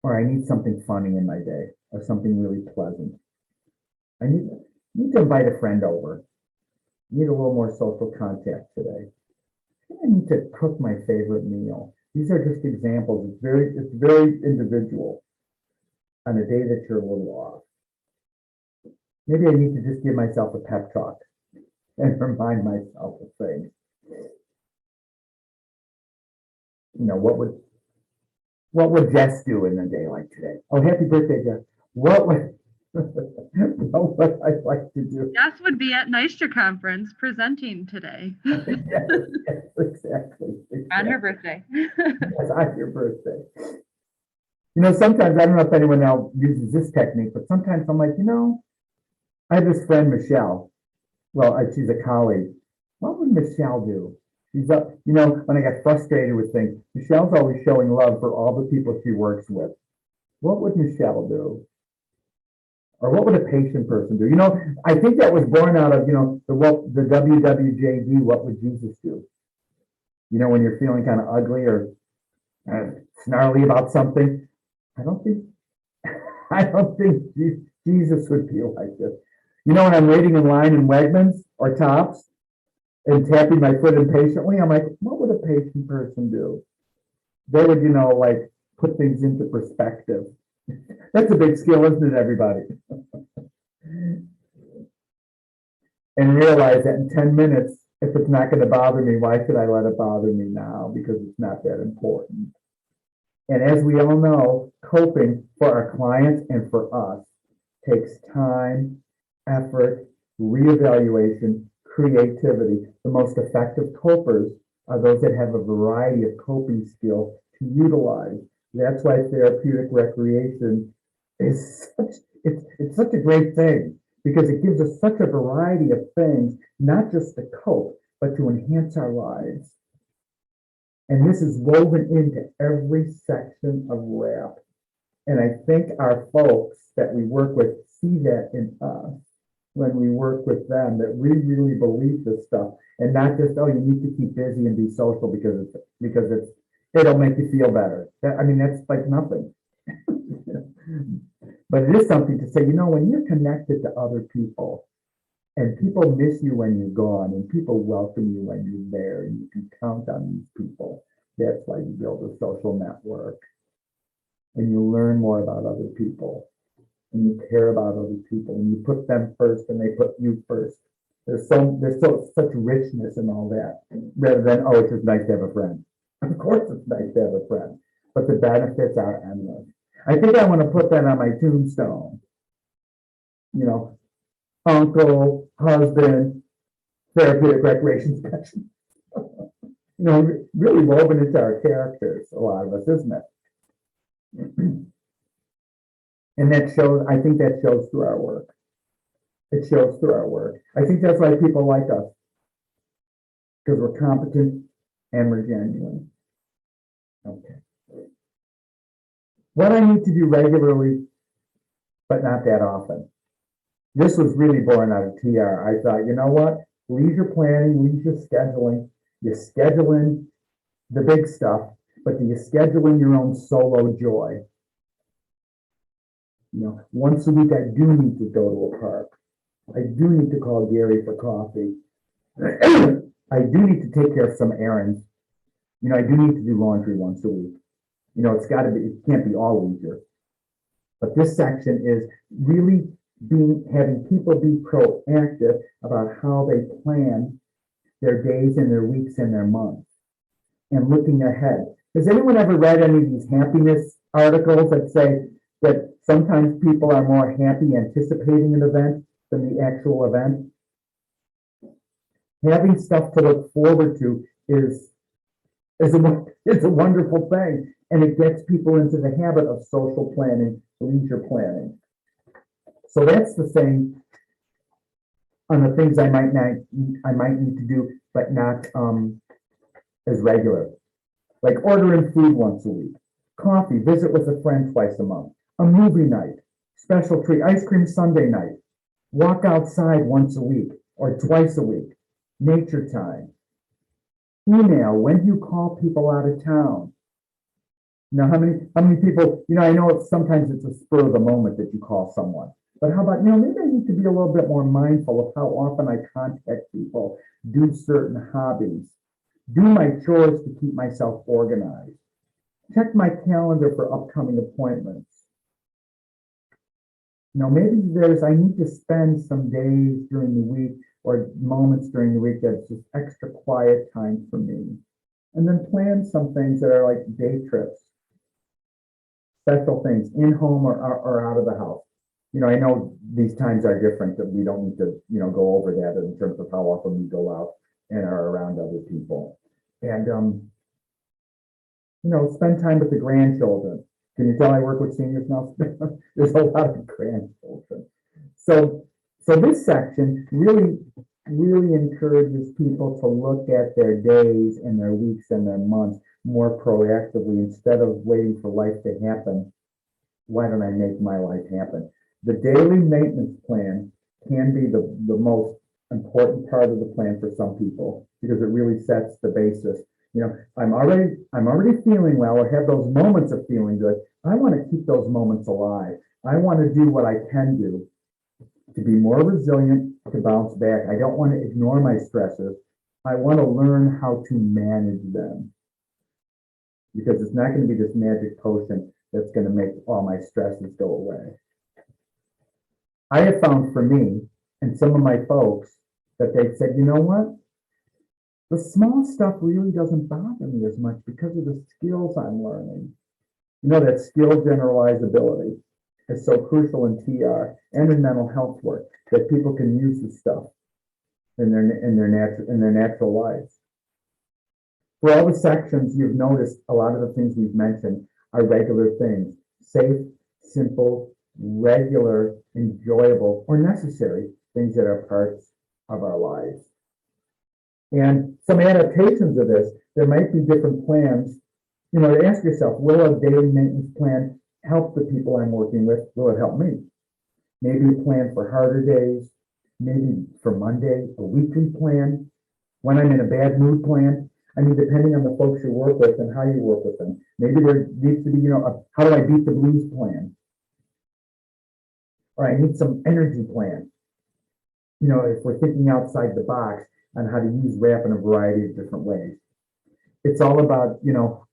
Or I need something funny in my day, or something really pleasant. I need to invite a friend over. Need a little more social contact today. I need to cook my favorite meal. These are just examples. It's very individual on a day that you're a little off. Maybe I need to just give myself a pep talk and remind myself of things. What would Jess do in a day like today? Oh, happy birthday, Jess. What would I like to do? Jess would be at Nystra Conference presenting today Yes, exactly. on her birthday. Yes, on your birthday. Sometimes, I don't know if anyone else uses this technique, but sometimes I'm like, I have this friend, Michelle. Well, she's a colleague. What would Michelle do? She's up, when I get frustrated with things, Michelle's always showing love for all the people she works with. What would Michelle do? Or what would a patient person do? I think that was born out of, the WWJD, what would Jesus do? When you're feeling kind of ugly or snarly about something. I don't think Jesus would feel like this. When I'm waiting in line in Wegmans or Tops and tapping my foot impatiently, I'm like, what would a patient person do? They would, put things into perspective. That's a big skill, isn't it, everybody? And realize that in 10 minutes, if it's not going to bother me, why should I let it bother me now? Because it's not that important. And as we all know, coping for our clients and for us takes time, effort, reevaluation, creativity. The most effective copers are those that have a variety of coping skills to utilize. That's why therapeutic recreation is such a great thing, because it gives us such a variety of things, not just to cope, but to enhance our lives. And this is woven into every section of RAP. And I think our folks that we work with see that in us when we work with them, that we really believe this stuff, and not just, oh, you need to keep busy and be social because it'll make you feel better. That's like nothing. But it is something to say, when you're connected to other people, and people miss you when you're gone, and people welcome you when you're there, and you can count on these people. That's why you build a social network. And you learn more about other people. And you care about other people. And you put them first, and they put you first. There's such richness in all that, rather than, oh, it's just nice to have a friend. Of course it's nice to have a friend, but the benefits are endless. I think I want to put that on my tombstone. Uncle, husband, therapeutic recreation specialist. Really woven into our characters, a lot of us, isn't it? And I think that shows through our work. It shows through our work. I think that's why people like us, because we're competent and we're genuine. Okay. What I need to do regularly, but not that often. This was really born out of TR. I thought, you know what? Leisure planning, leisure scheduling. You schedule in the big stuff, but do you schedule in your own solo joy? Once a week, I do need to go to a park. I do need to call Gary for coffee. I do need to take care of some errands. I do need to do laundry once a week. It can't be all leisure. But this section is really having people be proactive about how they plan their days and their weeks and their months and looking ahead. Has anyone ever read any of these happiness articles that say that sometimes people are more happy anticipating an event than the actual event? Having stuff to look forward to is a wonderful thing, and it gets people into the habit of social planning, leisure planning. So that's the same on the things I might need to do, but not as regular. Like ordering food once a week, coffee, visit with a friend twice a month, a movie night, special treat, ice cream Sunday night, walk outside once a week or twice a week, nature time, email, when do you call people out of town? Now, how many people, I know sometimes it's a spur of the moment that you call someone, but how about, maybe I need to be a little bit more mindful of how often I contact people, do certain hobbies, do my chores to keep myself organized, check my calendar for upcoming appointments. Maybe I need to spend some days during the week or moments during the week that's just extra quiet time for me. And then plan some things that are like day trips, special things, in home or out of the house. I know these times are different, that we don't need to, go over that in terms of how often we go out and are around other people. And, spend time with the grandchildren. Can you tell I work with seniors now? There's a lot of grandchildren. So this section really encourages people to look at their days and their weeks and their months more proactively instead of waiting for life to happen. Why don't I make my life happen? The daily maintenance plan can be the most important part of the plan for some people because it really sets the basis. I'm already feeling well or have those moments of feeling good. I want to keep those moments alive. I want to do what I can do to be more resilient, to bounce back. I don't want to ignore my stresses. I want to learn how to manage them because it's not going to be this magic potion that's going to make all my stresses go away. I have found for me and some of my folks that they've said, you know what? The small stuff really doesn't bother me as much because of the skills I'm learning. That skill generalizability is so crucial in TR and in mental health work that people can use the stuff in their natural lives. For all the sections, you've noticed a lot of the things we've mentioned are regular things: safe, simple, regular, enjoyable, or necessary things that are parts of our lives. And some adaptations of this, there might be different plans. To ask yourself, will a daily maintenance plan help the people I'm working with? Will it help me? Maybe a plan for harder days, maybe for Monday, a weekly plan, when I'm in a bad mood plan. Depending on the folks you work with and how you work with them. Maybe there needs to be, how do I beat the blues plan? Or I need some energy plan. If we're thinking outside the box on how to use RAP in a variety of different ways. It's all about,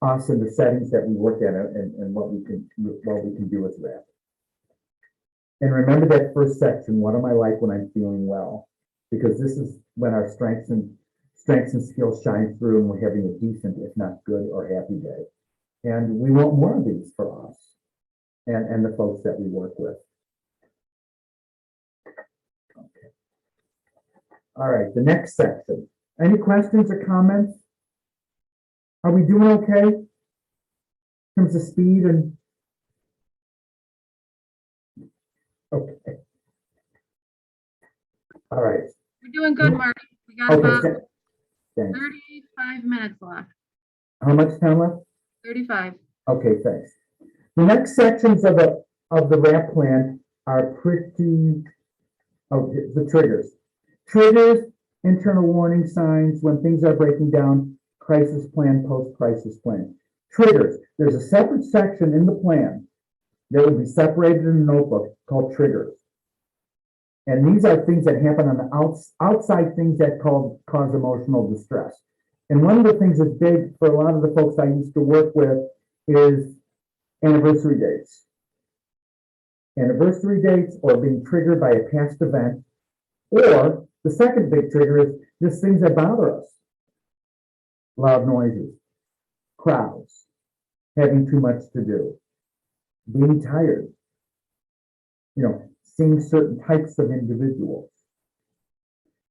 us and the settings that we work at and what we can do with RAP. And remember that first section, what am I like when I'm feeling well? Because this is when our strengths and skills shine through and we're having a decent, if not good or happy day. And we want more of these for us and the folks that we work with. Okay. All right, the next section. Any questions or comments? Are we doing okay in terms of speed and? Okay. All right. We're doing good, Marty. We got about Okay. Thanks. 35 minutes left. How much time left? 35. Okay, thanks. The next sections of the RAP plan are the triggers. Triggers, internal warning signs when things are breaking down, crisis plan, post-crisis plan. Triggers, there's a separate section in the plan that will be separated in a notebook called triggers. And these are things that happen on the outside things that cause emotional distress. And one of the things that's big for a lot of the folks I used to work with is anniversary dates. anniversary dates, or being triggered by a past event. Or the second big trigger is just things that bother us. Loud noises, crowds, having too much to do, being tired, seeing certain types of individuals.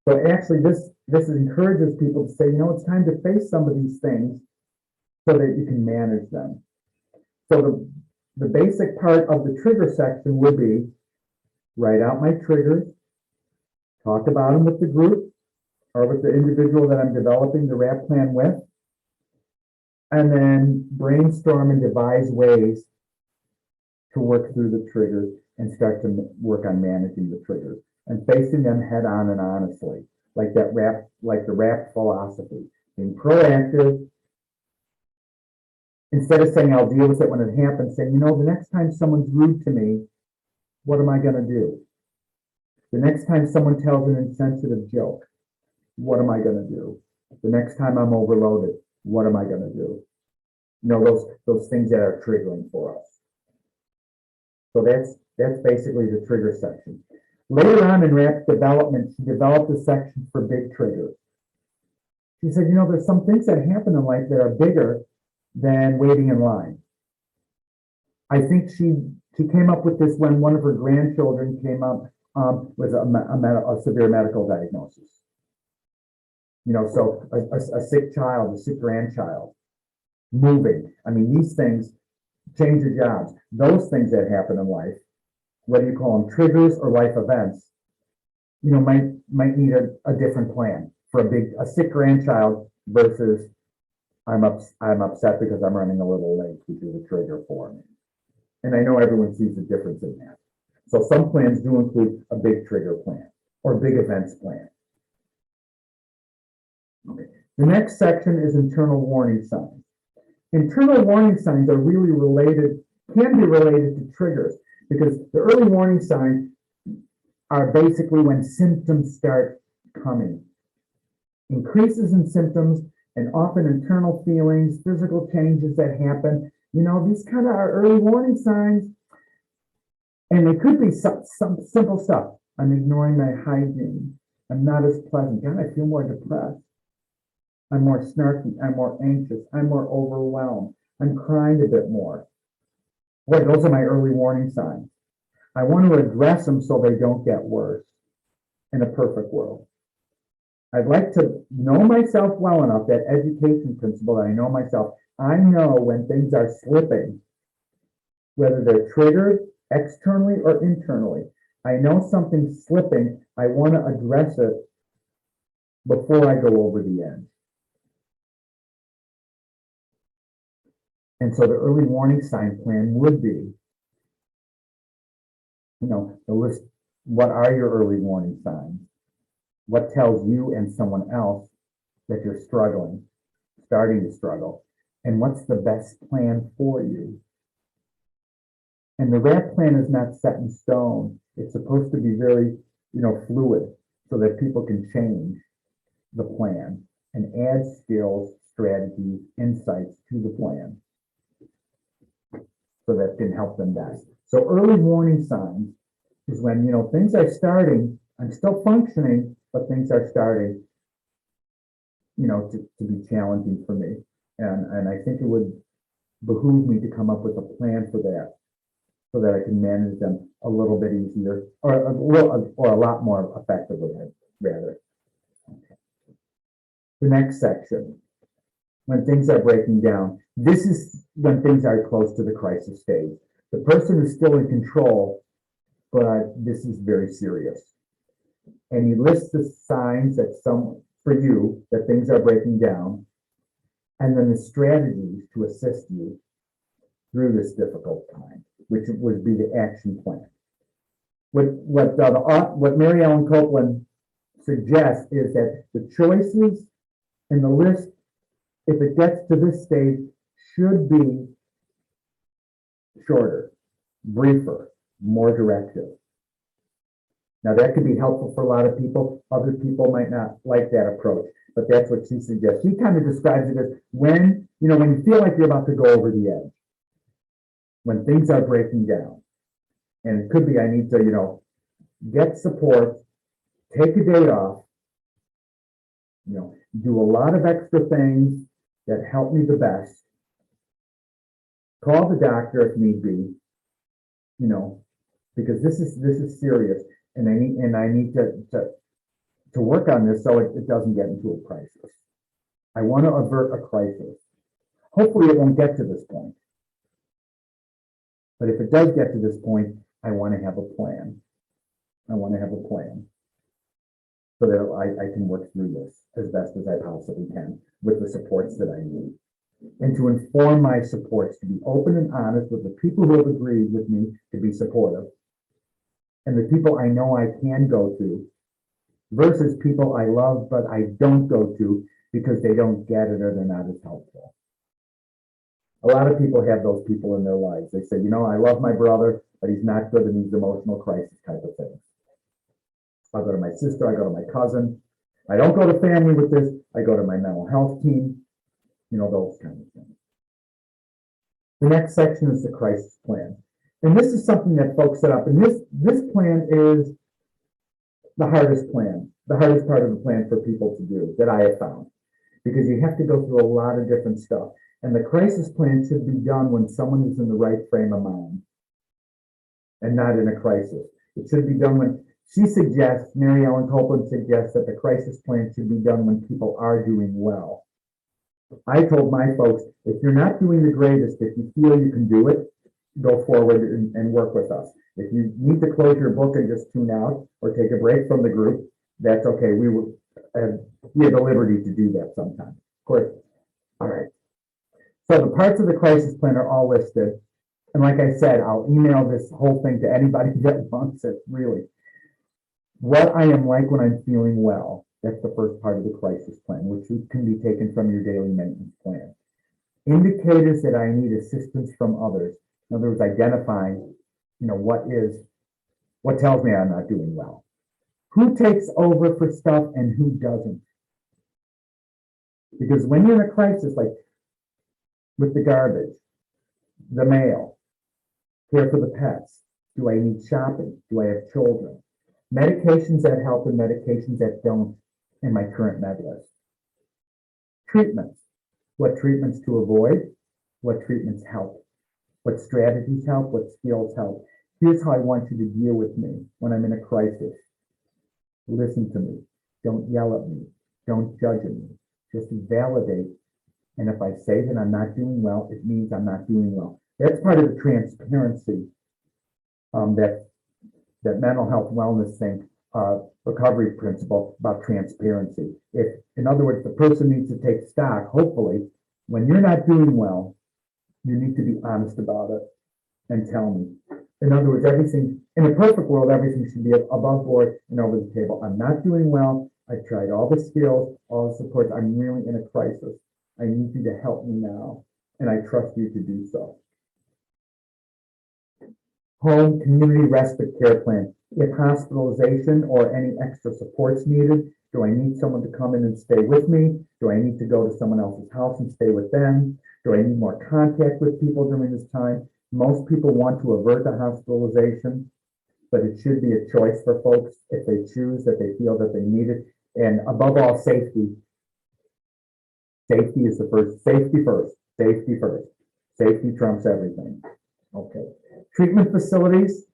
So actually this encourages people to say, it's time to face some of these things so that you can manage them. So the basic part of the trigger section would be write out my triggers, talk about them with the group or with the individual that I'm developing the RAP plan with, and then brainstorm and devise ways to work through the triggers and start to work on managing the triggers and facing them head on and honestly, like the RAP philosophy, being proactive. Instead of saying, I'll deal with it when it happens, saying, the next time someone's rude to me, what am I going to do? The next time someone tells an insensitive joke, what am I going to do? The next time I'm overloaded, what am I going to do? Those things that are triggering for us. So that's basically the trigger section. Later on in RAP development, she developed a section for big triggers. She said, there's some things that happen in life that are bigger than waiting in line. I think she came up with this when one of her grandchildren came up with a severe medical diagnosis. So a sick child, a sick grandchild, moving. I mean, these things, change your jobs. Those things that happen in life, whether you call them triggers or life events, might need a different plan for a sick grandchild versus I'm upset because I'm running a little late, which is a trigger for me. And I know everyone sees the difference in that. So some plans do include a big trigger plan or big events plan. Okay. The next section is internal warning signs. Internal warning signs are really can be related to triggers, because the early warning signs are basically when symptoms start coming. Increases in symptoms and often internal feelings, physical changes that happen. These kind of are early warning signs. And they could be some simple stuff. I'm ignoring my hygiene. I'm not as pleasant. God, I feel more depressed. I'm more snarky. I'm more anxious. I'm more overwhelmed. I'm crying a bit more. Boy, those are my early warning signs. I want to address them so they don't get worse in a perfect world. I'd like to know myself well enough, that education principle that I know myself. I know when things are slipping, whether they're triggered externally or internally. I know something's slipping. I want to address it before I go over the edge. And so the early warning sign plan would be, the list, what are your early warning signs? What tells you and someone else that you're starting to struggle? And what's the best plan for you? And the RAP plan is not set in stone. It's supposed to be very, fluid so that people can change the plan and add skills, strategies, insights to the plan so that can help them best. So early warning signs is when, things are starting, I'm still functioning, but things are starting, to be challenging for me. And I think it would behoove me to come up with a plan for that so that I can manage them a little bit easier or a lot more effectively, rather. Okay. The next section, when things are breaking down, this is when things are close to the crisis stage. The person is still in control, but this is very serious. And he lists the signs for you that things are breaking down, and then the strategies to assist you through this difficult time, which would be the action plan. What Mary Ellen Copeland suggests is that the choices in the list, if it gets to this stage, should be shorter, briefer, more directive. Now that could be helpful for a lot of people. Other people might not like that approach, but that's what she suggests. She kind of describes it as when you feel like you're about to go over the edge, when things are breaking down. And it could be I need to, get support, take a day off, do a lot of extra things that help me the best. Call the doctor if need be, because this is serious, and I need to work on this so it doesn't get into a crisis. I want to avert a crisis. Hopefully it won't get to this point. But if it does get to this point, I want to have a plan. I want to have a plan so that I can work through this as best as I possibly can with the supports that I need. And to inform my supports, to be open and honest with the people who have agreed with me to be supportive, and the people I know I can go to, versus people I love but I don't go to because they don't get it or they're not as helpful. A lot of people have those people in their lives. They say, I love my brother, but he's not good in these emotional crisis type of things. I'll go to my sister, I go to my cousin. I don't go to family with this, I go to my mental health team, those kind of things. The next section is the crisis plan. And this is something that folks set up. And this plan is the hardest part of the plan for people to do that I have found, because you have to go through a lot of different stuff. And the crisis plan should be done when someone is in the right frame of mind and not in a crisis. It should be done when Mary Ellen Copeland suggests that the crisis plan should be done when people are doing well. I told my folks, if you're not doing the greatest, if you feel you can do it, go forward and work with us. If you need to close your book and just tune out or take a break from the group, that's okay. We have the liberty to do that sometimes. Of course. All right. So the parts of the crisis plan are all listed. And like I said, I'll email this whole thing to anybody that wants it, really. What I am like when I'm feeling well. That's the first part of the crisis plan, which can be taken from your daily maintenance plan. Indicators that I need assistance from others. In other words, identifying, what tells me I'm not doing well. Who takes over for stuff and who doesn't? Because when you're in a crisis, like with the garbage, the mail, care for the pets, do I need shopping? Do I have children? Medications that help and medications that don't in my current med list. Treatments. What treatments to avoid? What treatments help? What strategies help? What skills help? Here's how I want you to deal with me when I'm in a crisis. Listen to me. Don't yell at me. Don't judge me. Just validate. And if I say that I'm not doing well, it means I'm not doing well. That's part of the transparency that mental health wellness thing, recovery principle about transparency. If, in other words, the person needs to take stock, hopefully, when you're not doing well, you need to be honest about it and tell me. In other words, everything, in a perfect world, everything should be above board and over the table. I'm not doing well. I've tried all the skills, all the supports. I'm really in a crisis. I need you to help me now, and I trust you to do so. Home community respite care plan. If hospitalization or any extra supports needed, do I need someone to come in and stay with me? Do I need to go to someone else's house and stay with them? Do I need more contact with people during this time? Most people want to avert the hospitalization, but it should be a choice for folks if they choose that they feel that they need it. And above all, safety. Safety is the first. Safety first. Safety first. Safety trumps everything. Okay. Treatment facilities.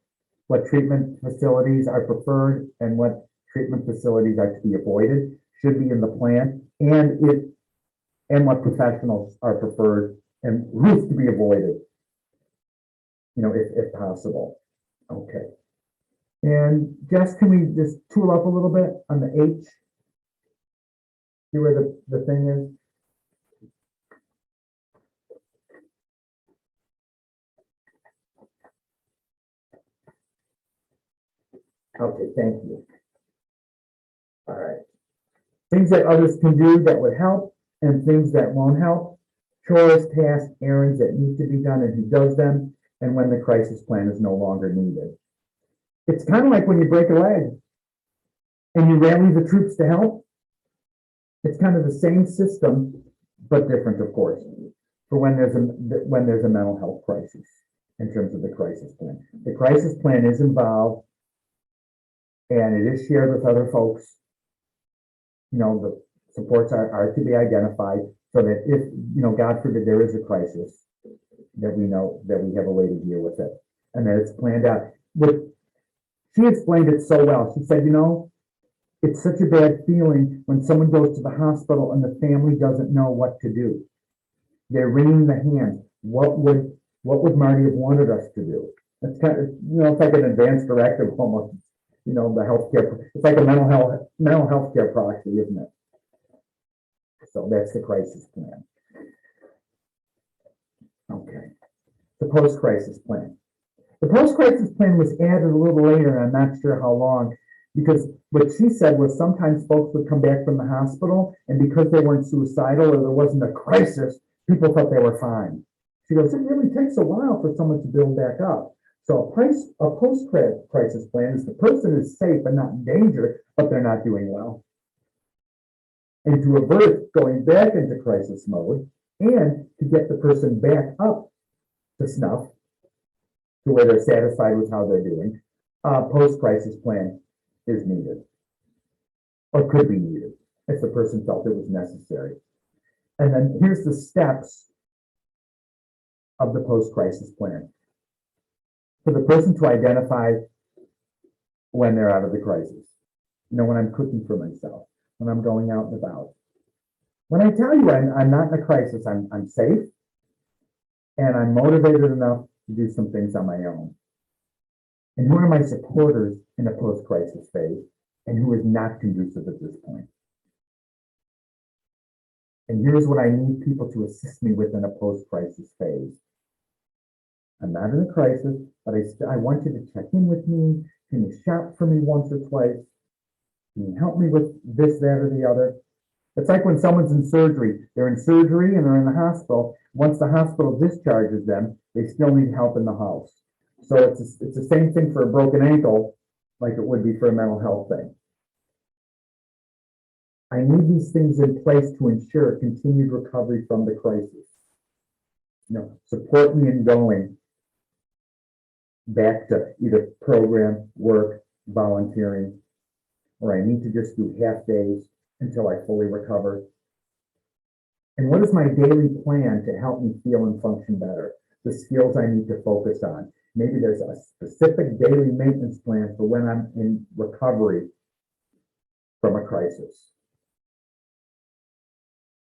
What treatment facilities are preferred and what treatment facilities are to be avoided should be in the plan, and what professionals are preferred and who's to be avoided, if possible. Okay. And Jess, can we just tool up a little bit on the H? See where the thing is? Okay, thank you. All right. Things that others can do that would help and things that won't help. Chores, tasks, errands that need to be done and who does them, and when the crisis plan is no longer needed. It's kind of like when you break a leg and you rally the troops to help. It's kind of the same system, but different, of course, for when there's a mental health crisis. in terms of the crisis plan. The crisis plan is involved and it is shared with other folks. You know, the supports are to be identified so that if, you know, God forbid there is a crisis, that we know that we have a way to deal with it and that it's planned out. But she explained it so well. She said, you know, it's such a bad feeling when someone goes to the hospital and the family doesn't know what to do. They're wringing the hands. What would Marty have wanted us to do? It's kind of, you know, it's like an advanced directive almost, you know, the healthcare, it's like a mental health care proxy, isn't it? So that's the crisis plan. Okay. The post-crisis plan. The post-crisis plan was added a little later, and I'm not sure how long, because what she said was sometimes folks would come back from the hospital, and because they weren't suicidal or there wasn't a crisis, people thought they were fine. She goes, it really takes a while for someone to build back up. So a post-crisis plan is the person is safe and not in danger, but they're not doing well. And to avert going back into crisis mode and to get the person back up to snuff, to where they're satisfied with how they're doing, a post-crisis plan is needed or could be needed if the person felt it was necessary. And then here's the steps of the post-crisis plan. For the person to identify when they're out of the crisis. You know, when I'm cooking for myself, when I'm going out and about. When I tell you I'm not in a crisis, I'm safe and I'm motivated enough to do some things on my own. And who are my supporters in a post-crisis phase and who is not conducive at this point? And here's what I need people to assist me with in a post-crisis phase. I'm not in a crisis, but I want you to check in with me. Can you shop for me once or twice? Can you help me with this, that, or the other? It's like when someone's in surgery. They're in surgery and they're in the hospital. Once the hospital discharges them, they still need help in the house. So it's the same thing for a broken ankle, like it would be for a mental health thing. I need these things in place to ensure continued recovery from the crisis. You know, support me in going back to either program, work, volunteering, or I need to just do half days until I fully recover. And what is my daily plan to help me feel and function better? The skills I need to focus on. Maybe there's a specific daily maintenance plan for when I'm in recovery from a crisis.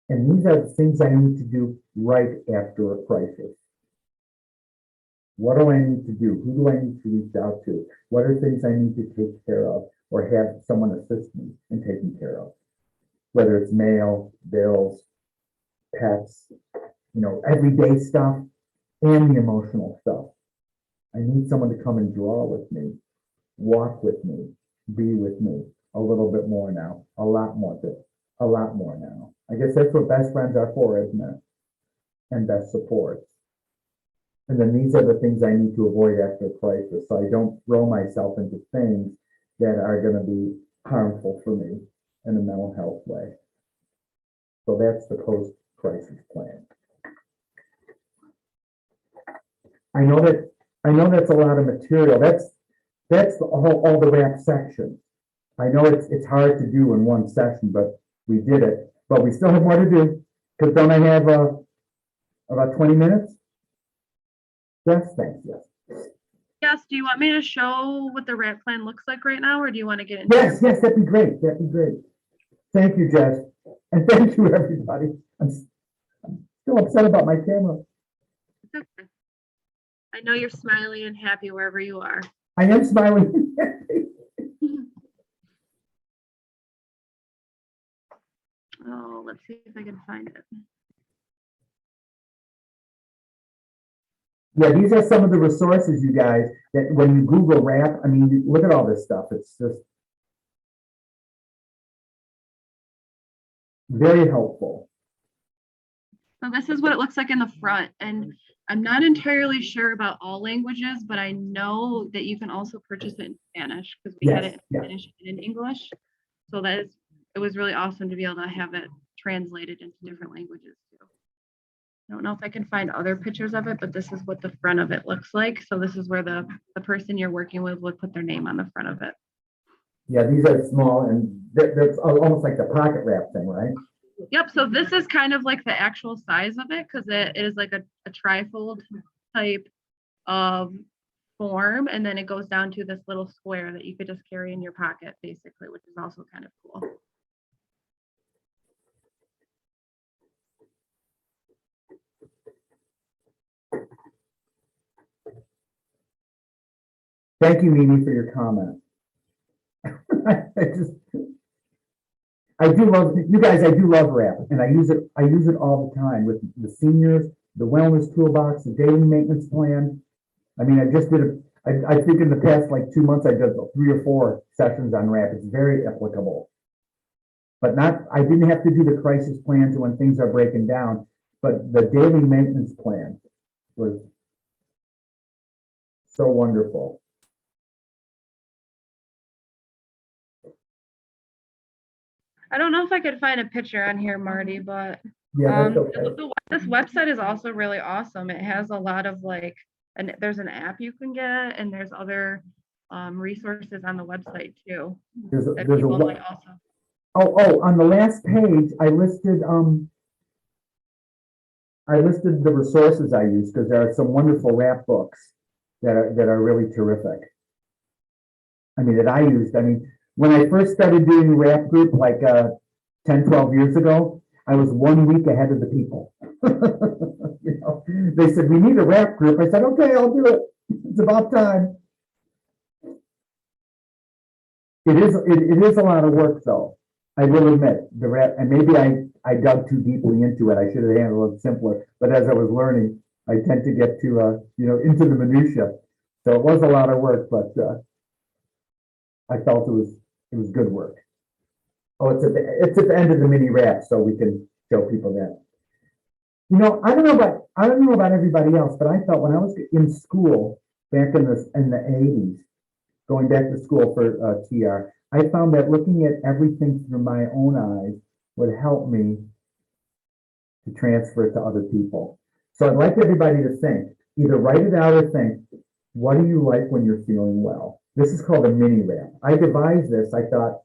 And these are the things I need to do right after a crisis. What do I need to do? Who do I need to reach out to? What are things I need to take care of or have someone assist me in taking care of? Whether it's mail, bills, pets, you know, everyday stuff and the emotional stuff. I need someone to come and draw with me, walk with me, be with me a little bit more now, a lot more now. I guess that's what best friends are for, isn't it? And best supports. And then these are the things I need to avoid after a crisis, so I don't throw myself into things that are going to be harmful for me in a mental health way. So that's the post-crisis plan. I know that's a lot of material. That's all the wrap sections. I know it's hard to do in one session, but we did it. But we still have more to do, because don't I have about 20 minutes? Yes, thanks, yes. Yes, do you want me to show what the RAP plan looks like right now, or do you want to get into Yes, that'd be great. Thank you, Jess. And thank you, everybody. I'm still upset about my camera. it? Okay. I know you're smiling and happy wherever you are. I am smiling. Oh, let's see if I can find it. Yeah, these are some of the resources, you guys, that when you Google RAP, I mean, look at all this stuff. It's just very helpful. So this is what it looks like in the front, and I'm not entirely sure about all languages, but I know that you can also purchase it in Spanish because we had it in Spanish and in English. So it was really awesome to be able to have it translated into different languages too. I don't know if I can find other pictures of it, but this is what the front of it looks like. So this is where the person you're working with would put their name on the front of it. Yeah, these are small and they're almost like the pocket wrap thing, right? Yep, so this is kind of like the actual size of it because it is like a trifold type of form, and then it goes down to this little square that you could just carry in your pocket, basically, which is also kind of cool. Thank you, Mimi, for your comment. I do love, you guys, I do love wrap, and I use it all the time with the seniors, the Wellness Toolbox, the daily maintenance plan. I mean, I just did I think in the past, like 2 months, I did 3 or 4 sessions on wrap. It's very applicable. But I didn't have to do the crisis plans when things are breaking down, but the daily maintenance plan was so wonderful. I don't know if I could find a picture on here, Marty, but Yeah, that's okay. this website is also really awesome. It has a lot of like, and there's an app you can get, and there's other resources on the website too. There's That a people might also. on the last page, I listed the resources I use because there are some wonderful wrap books that are really terrific. I mean, that I used. I mean, when I first started doing the wrap group, like 10, 12 years ago, I was 1 week ahead of the people. You know, they said, we need a wrap group. I said, okay, I'll do it. It's about time. It is a lot of work, though. I will admit, the wrap, and maybe I dug too deeply into it. I should have handled it simpler. But as I was learning, I tend to get to, into the minutia. So it was a lot of work, but I felt it was good work. Oh, it's at the end of the mini wrap, so we can show people that. You know, I don't know about everybody else, but I felt when I was in school back in the 80s, going back to school for TR, I found that looking at everything through my own eyes would help me to transfer it to other people. So I'd like everybody to think, either write it out or think, what do you like when you're feeling well? This is called a mini wrap. I devised this. I thought,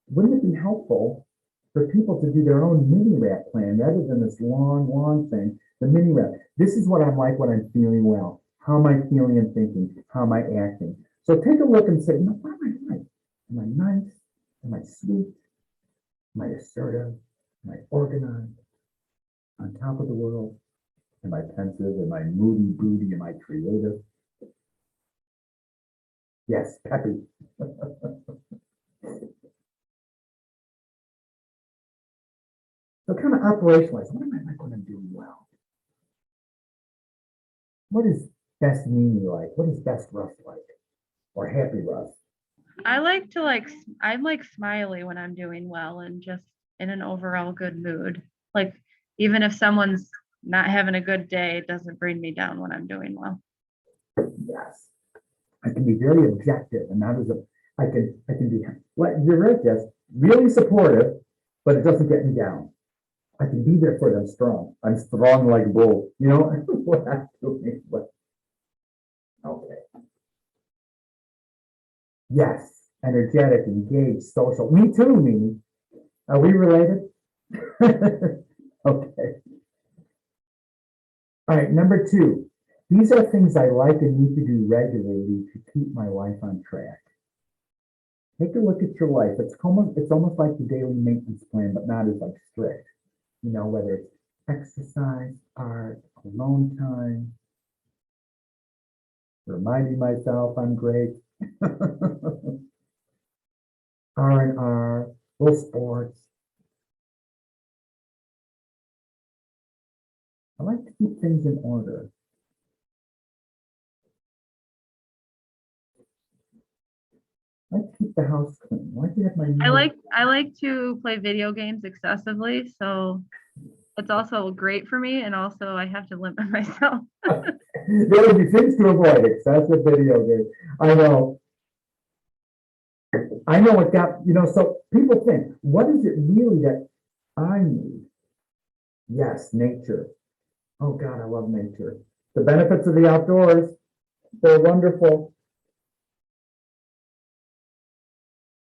wouldn't it be helpful for people to do their own mini wrap plan rather than this long thing? The mini wrap. This is what I'm like when I'm feeling well. How am I feeling and thinking? How am I acting? So take a look and say, what am I like? Am I nice? Am I sweet? Am I assertive? Am I organized? On top of the world? Am I pensive? Am I moody, broody? Am I creative? Yes, peppy. So kind of operationalize. What am I like when I'm doing well? What is best Mimi like? What is best Russ like? Or happy Russ? I'm like smiley when I'm doing well and just in an overall good mood. Like even if someone's not having a good day, it doesn't bring me down when I'm doing well. Yes. I can be very objective, and that is I can be, like you're right, Jess, really supportive, but it doesn't get me down. I can be there for them strong. I'm strong like a bull, you know what I'm doing, but okay. Yes, energetic, engaged, social. Me too, Mimi. Are we related? Okay. All right, number 2. These are things I like and need to do regularly to keep my life on track. Take a look at your life. It's almost like the daily maintenance plan, but not as like strict. You know, whether it's exercise, art, alone time, reminding myself I'm great, R&R, little sports. I like to keep things in order. I like to keep the house clean. I like to have my I like to play video games excessively, so it's also great for me, and also I have to limit myself. There would be things to avoid. Excessive video game. I know what got, so people think, what is it really that I need? Yes, nature. Oh God, I love nature. The benefits of the outdoors, they're wonderful.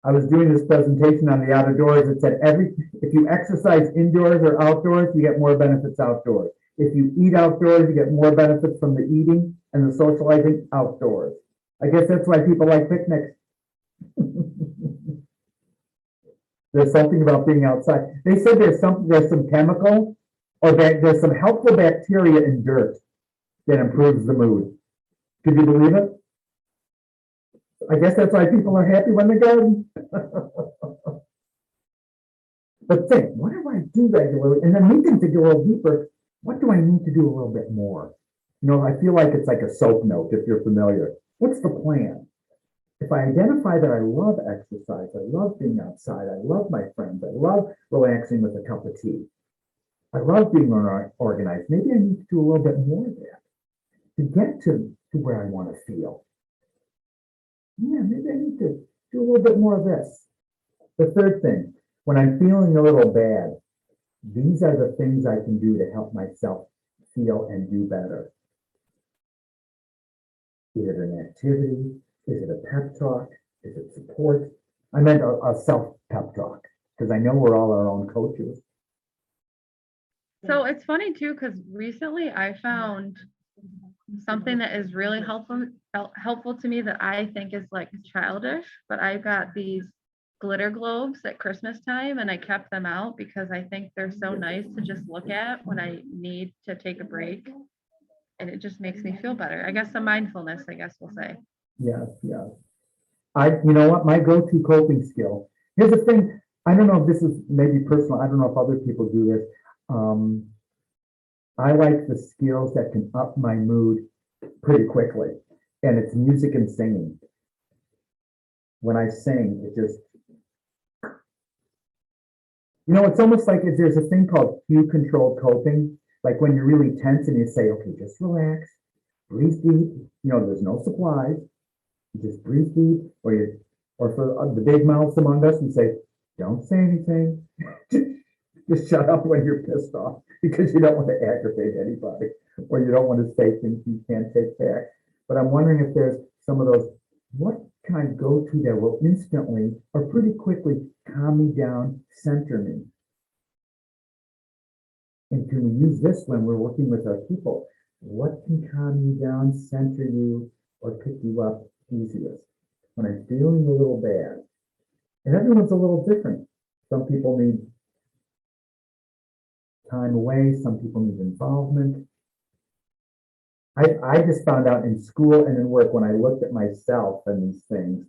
I was doing this presentation on the outdoors. It said if you exercise indoors or outdoors, you get more benefits outdoors. If you eat outdoors, you get more benefits from the eating and the socializing outdoors. I guess that's why people like picnics. There's something about being outside. They said there's some chemical or there's some helpful bacteria in dirt that improves the mood. Could you believe it? I guess that's why people are happy when they garden. But think, what do I do regularly? And then we can dig a little deeper. What do I need to do a little bit more? You know, I feel like it's like a soap note, if you're familiar. What's the plan? If I identify that I love exercise, I love being outside, I love my friends, I love relaxing with a cup of tea, I love being organized, maybe I need to do a little bit more of that to get to where I want to feel. Yeah, maybe I need to do a little bit more of this. The third thing, when I'm feeling a little bad, these are the things I can do to help myself feel and do better. Is it an activity? Is it a pep talk? Is it support? I meant a self-pep talk, because I know we're all our own coaches. So it's funny too, because recently I found something that is really helpful to me that I think is like childish, but I got these glitter globes at Christmas time and I kept them out because I think they're so nice to just look at when I need to take a break. And it just makes me feel better. I guess some mindfulness, I guess we'll say. Yes, yes. You know what, my go-to coping skill, here's the thing, I don't know if this is maybe personal, I don't know if other people do this. I like the skills that can up my mood pretty quickly, and it's music and singing. When I sing, it just, you know, it's almost like there's a thing called cue-controlled coping, like when you're really tense and you say, okay, just relax, breathe deep, you know, there's no supplies, you just breathe deep, or for the big mouths among us, we say, don't say anything, just shut up when you're pissed off, because you don't want to aggravate anybody, or you don't want to say things you can't take back. But I'm wondering if there's some of those, what can I go to that will instantly or pretty quickly calm me down, center me? And can we use this when we're working with our people? What can calm you down, center you, or pick you up easiest? When I'm feeling a little bad. And everyone's a little different. Some people need time away, some people need involvement. I just found out in school and in work, when I looked at myself and these things,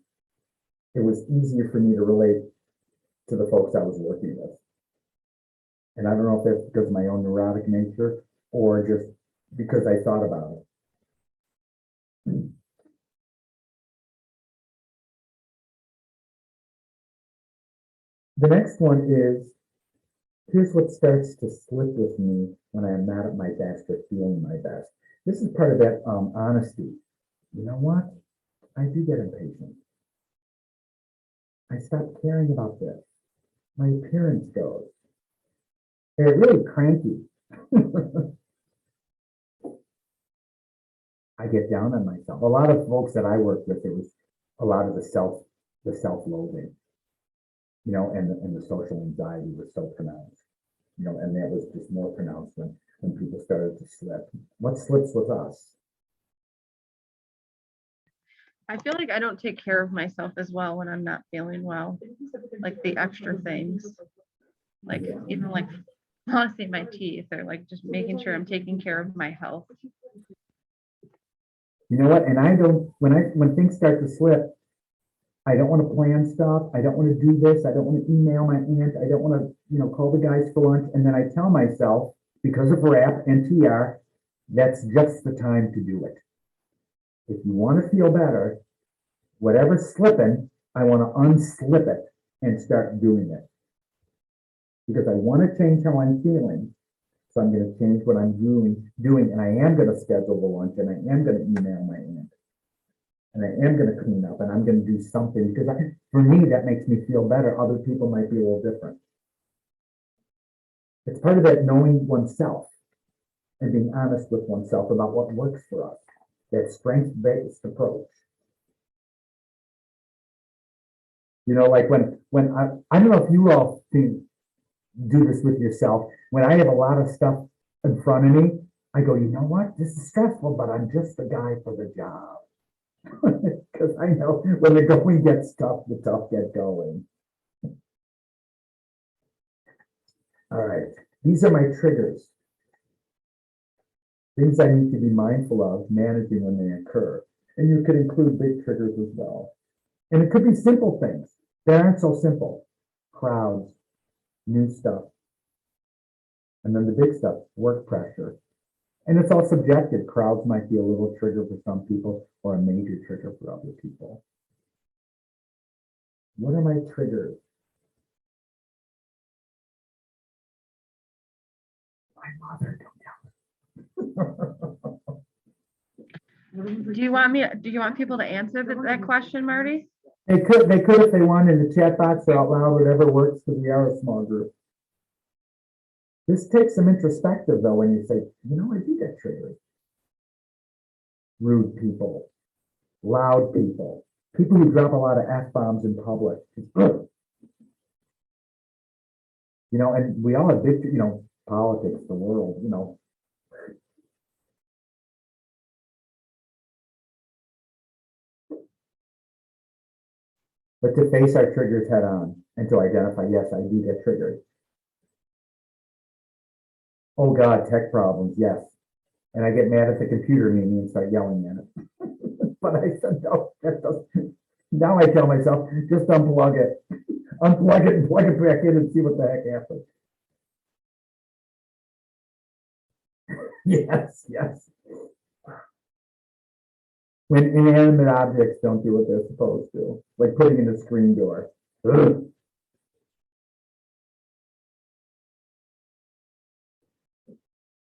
it was easier for me to relate to the folks I was working with. And I don't know if that's because of my own neurotic nature or just because I thought about it. The next one is, here's what starts to slip with me when I am not at my best or feeling my best. This is part of that honesty. You know what? I do get impatient. I stop caring about this. My appearance goes. I get really cranky. I get down on myself. A lot of folks that I work with, it was a lot of the self-loathing, you know, and the social anxiety was so pronounced, you know, and that was just more pronounced when people started to slip. What slips with us? I feel like I don't take care of myself as well when I'm not feeling well. Like the extra things, like even like flossing my teeth or like just making sure I'm taking care of my health. You know what? And I don't, when things start to slip, I don't want to plan stuff. I don't want to do this. I don't want to email my aunt. I don't want to, you know, call the guys for lunch. And then I tell myself, because of RAP and TR, that's just the time to do it. If you want to feel better, whatever's slipping, I want to unslip it and start doing it. Because I want to change how I'm feeling. So I'm going to change what I'm doing, and I am going to schedule the lunch, and I am going to email my aunt, and I am going to clean up, and I'm going to do something, because for me, that makes me feel better. Other people might be a little different. It's part of that knowing oneself. and being honest with oneself about what works for us. That strength-based approach. You know, like when I don't know if you all do this with yourself. When I have a lot of stuff in front of me, I go, you know what? This is stressful, but I'm just the guy for the job. Because I know when the going gets tough, the tough get going. All right, these are my triggers. Things I need to be mindful of managing when they occur. And you could include big triggers as well. And it could be simple things that aren't so simple. Crowds, new stuff. And then the big stuff, work pressure. And it's all subjective. Crowds might be a little trigger for some people or a major trigger for other people. What are my triggers? My mother, don't tell me. Do you want people to answer that question, Marty? They could if they wanted in the chat box or out loud, whatever works, because we are a small group. This takes some introspective though, when you say, you know, I do get triggered. Rude people, loud people, people who drop a lot of F-bombs in public. You know, and we all have big, you know, politics, the world, you know. But to face our triggers head on and to identify, yes, I do get triggered. Oh God, tech problems, yes. And I get mad at the computer meeting and start yelling at it. But I said, no, that doesn't. Now I tell myself, just unplug it. Unplug it and plug it back in and see what the heck happens. Yes, yes. When inanimate objects don't do what they're supposed to, like putting in a screen door. Ugh.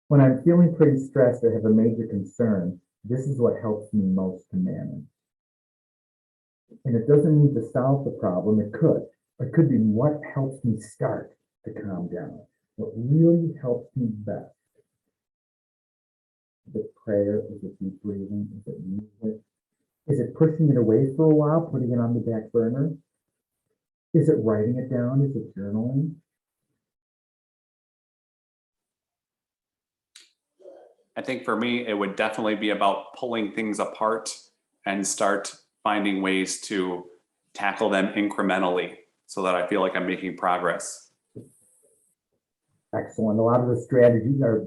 When I'm feeling pretty stressed or have a major concern, this is what helps me most to manage. And it doesn't need to solve the problem, it could. It could be what helps me start to calm down. What really helps me best. Is it prayer? Is it deep breathing? Is it music? Is it pushing it away for a while, putting it on the back burner? Is it writing it down? Is it journaling? I think for me, it would definitely be about pulling things apart and start finding ways to tackle them incrementally so that I feel like I'm making progress. Excellent. A lot of the strategies are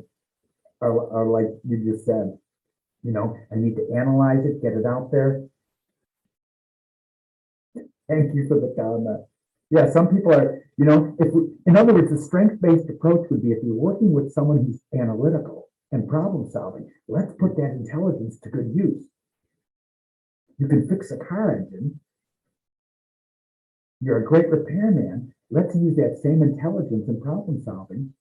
like you just said. You know, I need to analyze it, get it out there. Thank you for the comment. Yeah, some people are, you know, in other words, a strength-based approach would be if you're working with someone who's analytical and problem solving, let's put that intelligence to good use. You can fix a car engine. You're a great repairman. Let's use that same intelligence and problem solving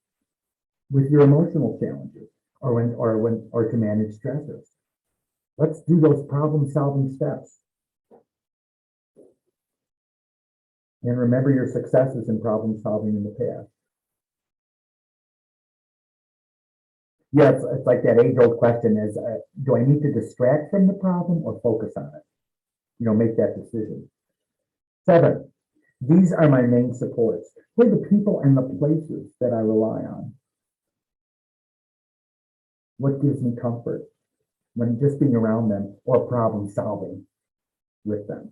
with your emotional challenges or to manage stressors. Let's do those problem solving steps. And remember your successes in problem solving in the past. Yeah, it's like that age-old question is, do I need to distract from the problem or focus on it? You know, make that decision. 7, these are my main supports. They're the people and the places that I rely on. What gives me comfort when just being around them or problem solving with them?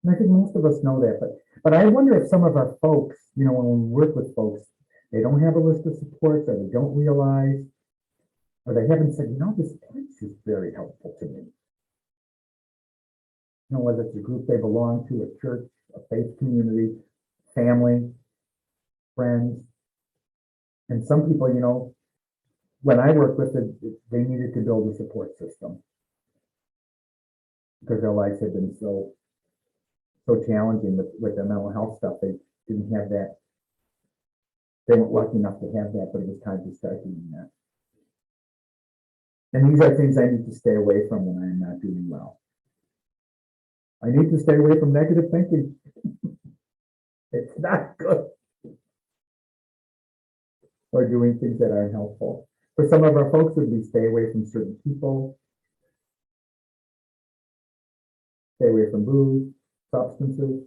And I think most of us know that, but I wonder if some of our folks, you know, when we work with folks, they don't have a list of supports or they don't realize, or they haven't said, you know, this place is very helpful to me. You know, whether it's a group they belong to, a church, a faith community, family, friends. And some people, you know, when I work with it, they needed to build a support system because their lives had been so challenging with their mental health stuff. They didn't have that. They weren't lucky enough to have that, but it was time to start doing that. And these are things I need to stay away from when I'm not doing well. I need to stay away from negative thinking. It's not good. Or doing things that aren't helpful. For some of our folks, it would be stay away from certain people, stay away from booze, substances.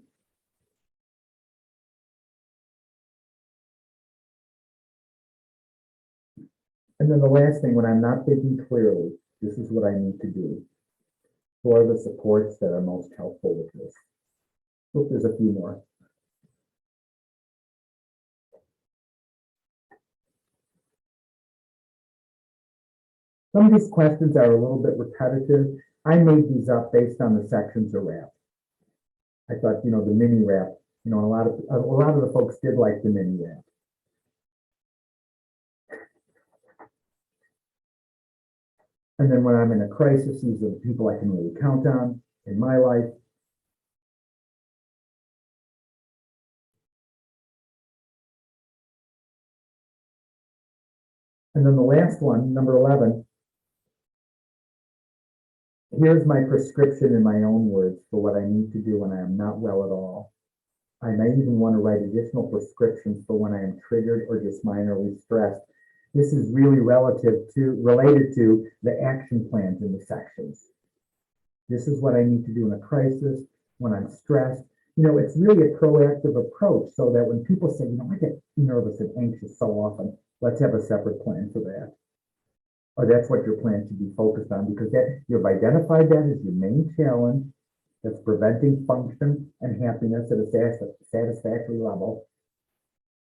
And then the last thing, when I'm not thinking clearly, this is what I need to do. What are the supports that are most helpful with this? Look, there's a few more. Some of these questions are a little bit repetitive. I made these up based on the sections of RAP. I thought, the mini RAP, a lot of the folks did like the mini RAP. And then when I'm in a crisis, these are the people I can really count on in my life. And then the last one, number 11, here's my prescription in my own words for what I need to do when I am not well at all. I may even want to write additional prescriptions for when I am triggered or just minorly stressed. This is really related to the action plans in the sections. This is what I need to do in a crisis, when I'm stressed. It's really a proactive approach so that when people say, I get nervous and anxious so often, let's have a separate plan for that. Or that's what your plan should be focused on, because you've identified that as your main challenge that's preventing function and happiness at a satisfactory level.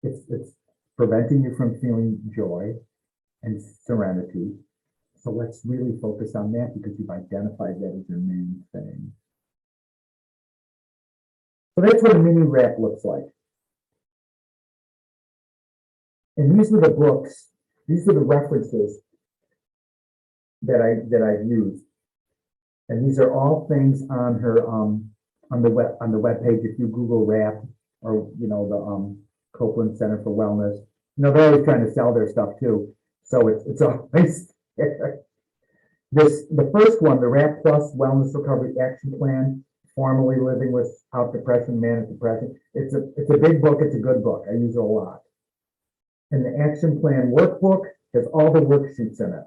It's preventing you from feeling joy and serenity. So let's really focus on that because you've identified that as your main thing. So that's what a mini RAP looks like. And these are the books, these are the references that I've used. And these are all things on her on the web page. If you Google RAP or the Copeland Center for Wellness, they're always trying to sell their stuff too. So it's always there. The first one, the RAP Plus Wellness Recovery Action Plan, Formally Living Without Depression, Manic Depression. It's a big book. It's a good book. I use it a lot. And the Action Plan Workbook has all the worksheets in it.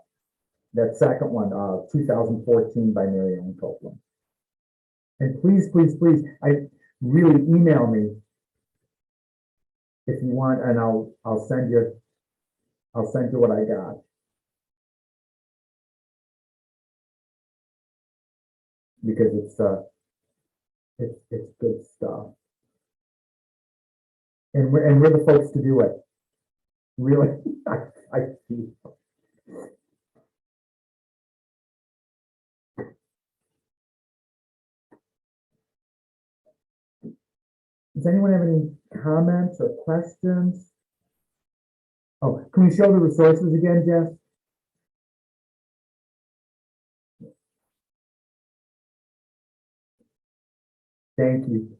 That second one, 2014 by Mary Ellen Copeland. And please, I really email me if you want, and I'll send you what I got. Because it's good stuff. And we're the folks to do it. Really, I see. Does anyone have any comments or questions? Oh, can we show the resources again, Jess? Thank you.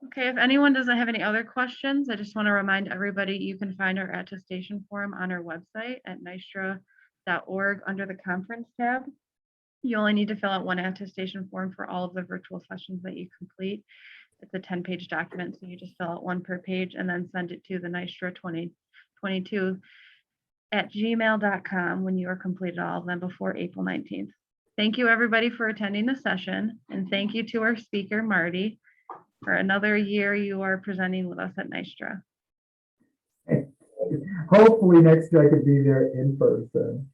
Okay, if anyone doesn't have any other questions, I just want to remind everybody you can find our attestation form on our website at nystra.org under the conference tab. You only need to fill out one attestation form for all of the virtual sessions that you complete. It's a 10-page document, so you just fill out one per page and then send it to the nystra 2022@gmail.com when you are completed all of them before April 19th. Thank you, everybody, for attending the session, and thank you to our speaker, Marty. For another year, you are presenting with us at nystra. Hopefully next year I could be there in person.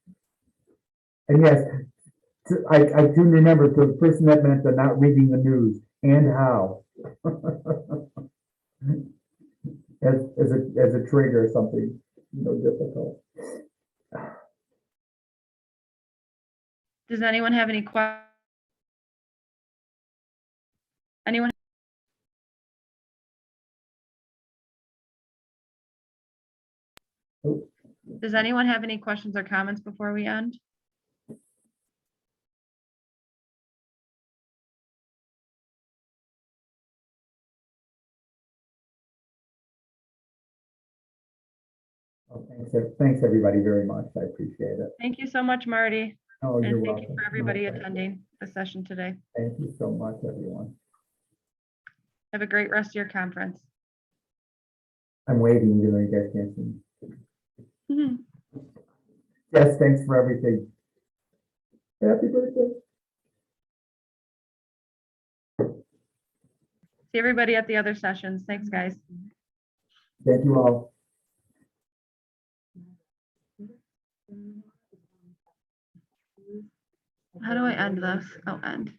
And yes, I do remember to the person that meant they're not reading the news and how. as a trigger or something, difficult. Does anyone have any questions? Anyone? Does anyone have any questions or comments before we end? Oh, thanks, everybody, very much. I appreciate it. Thank you so much, Marty. Oh, you're And thank welcome. you for everybody My pleasure. attending the session today. Thank you so much, everyone. Have a great rest of your conference. I'm waiting, you know, you guys can't see. Mhm. Yes, thanks for everything. Happy birthday. See everybody at the other sessions. Thanks, guys. Thank you all. How do I end this? Oh, end.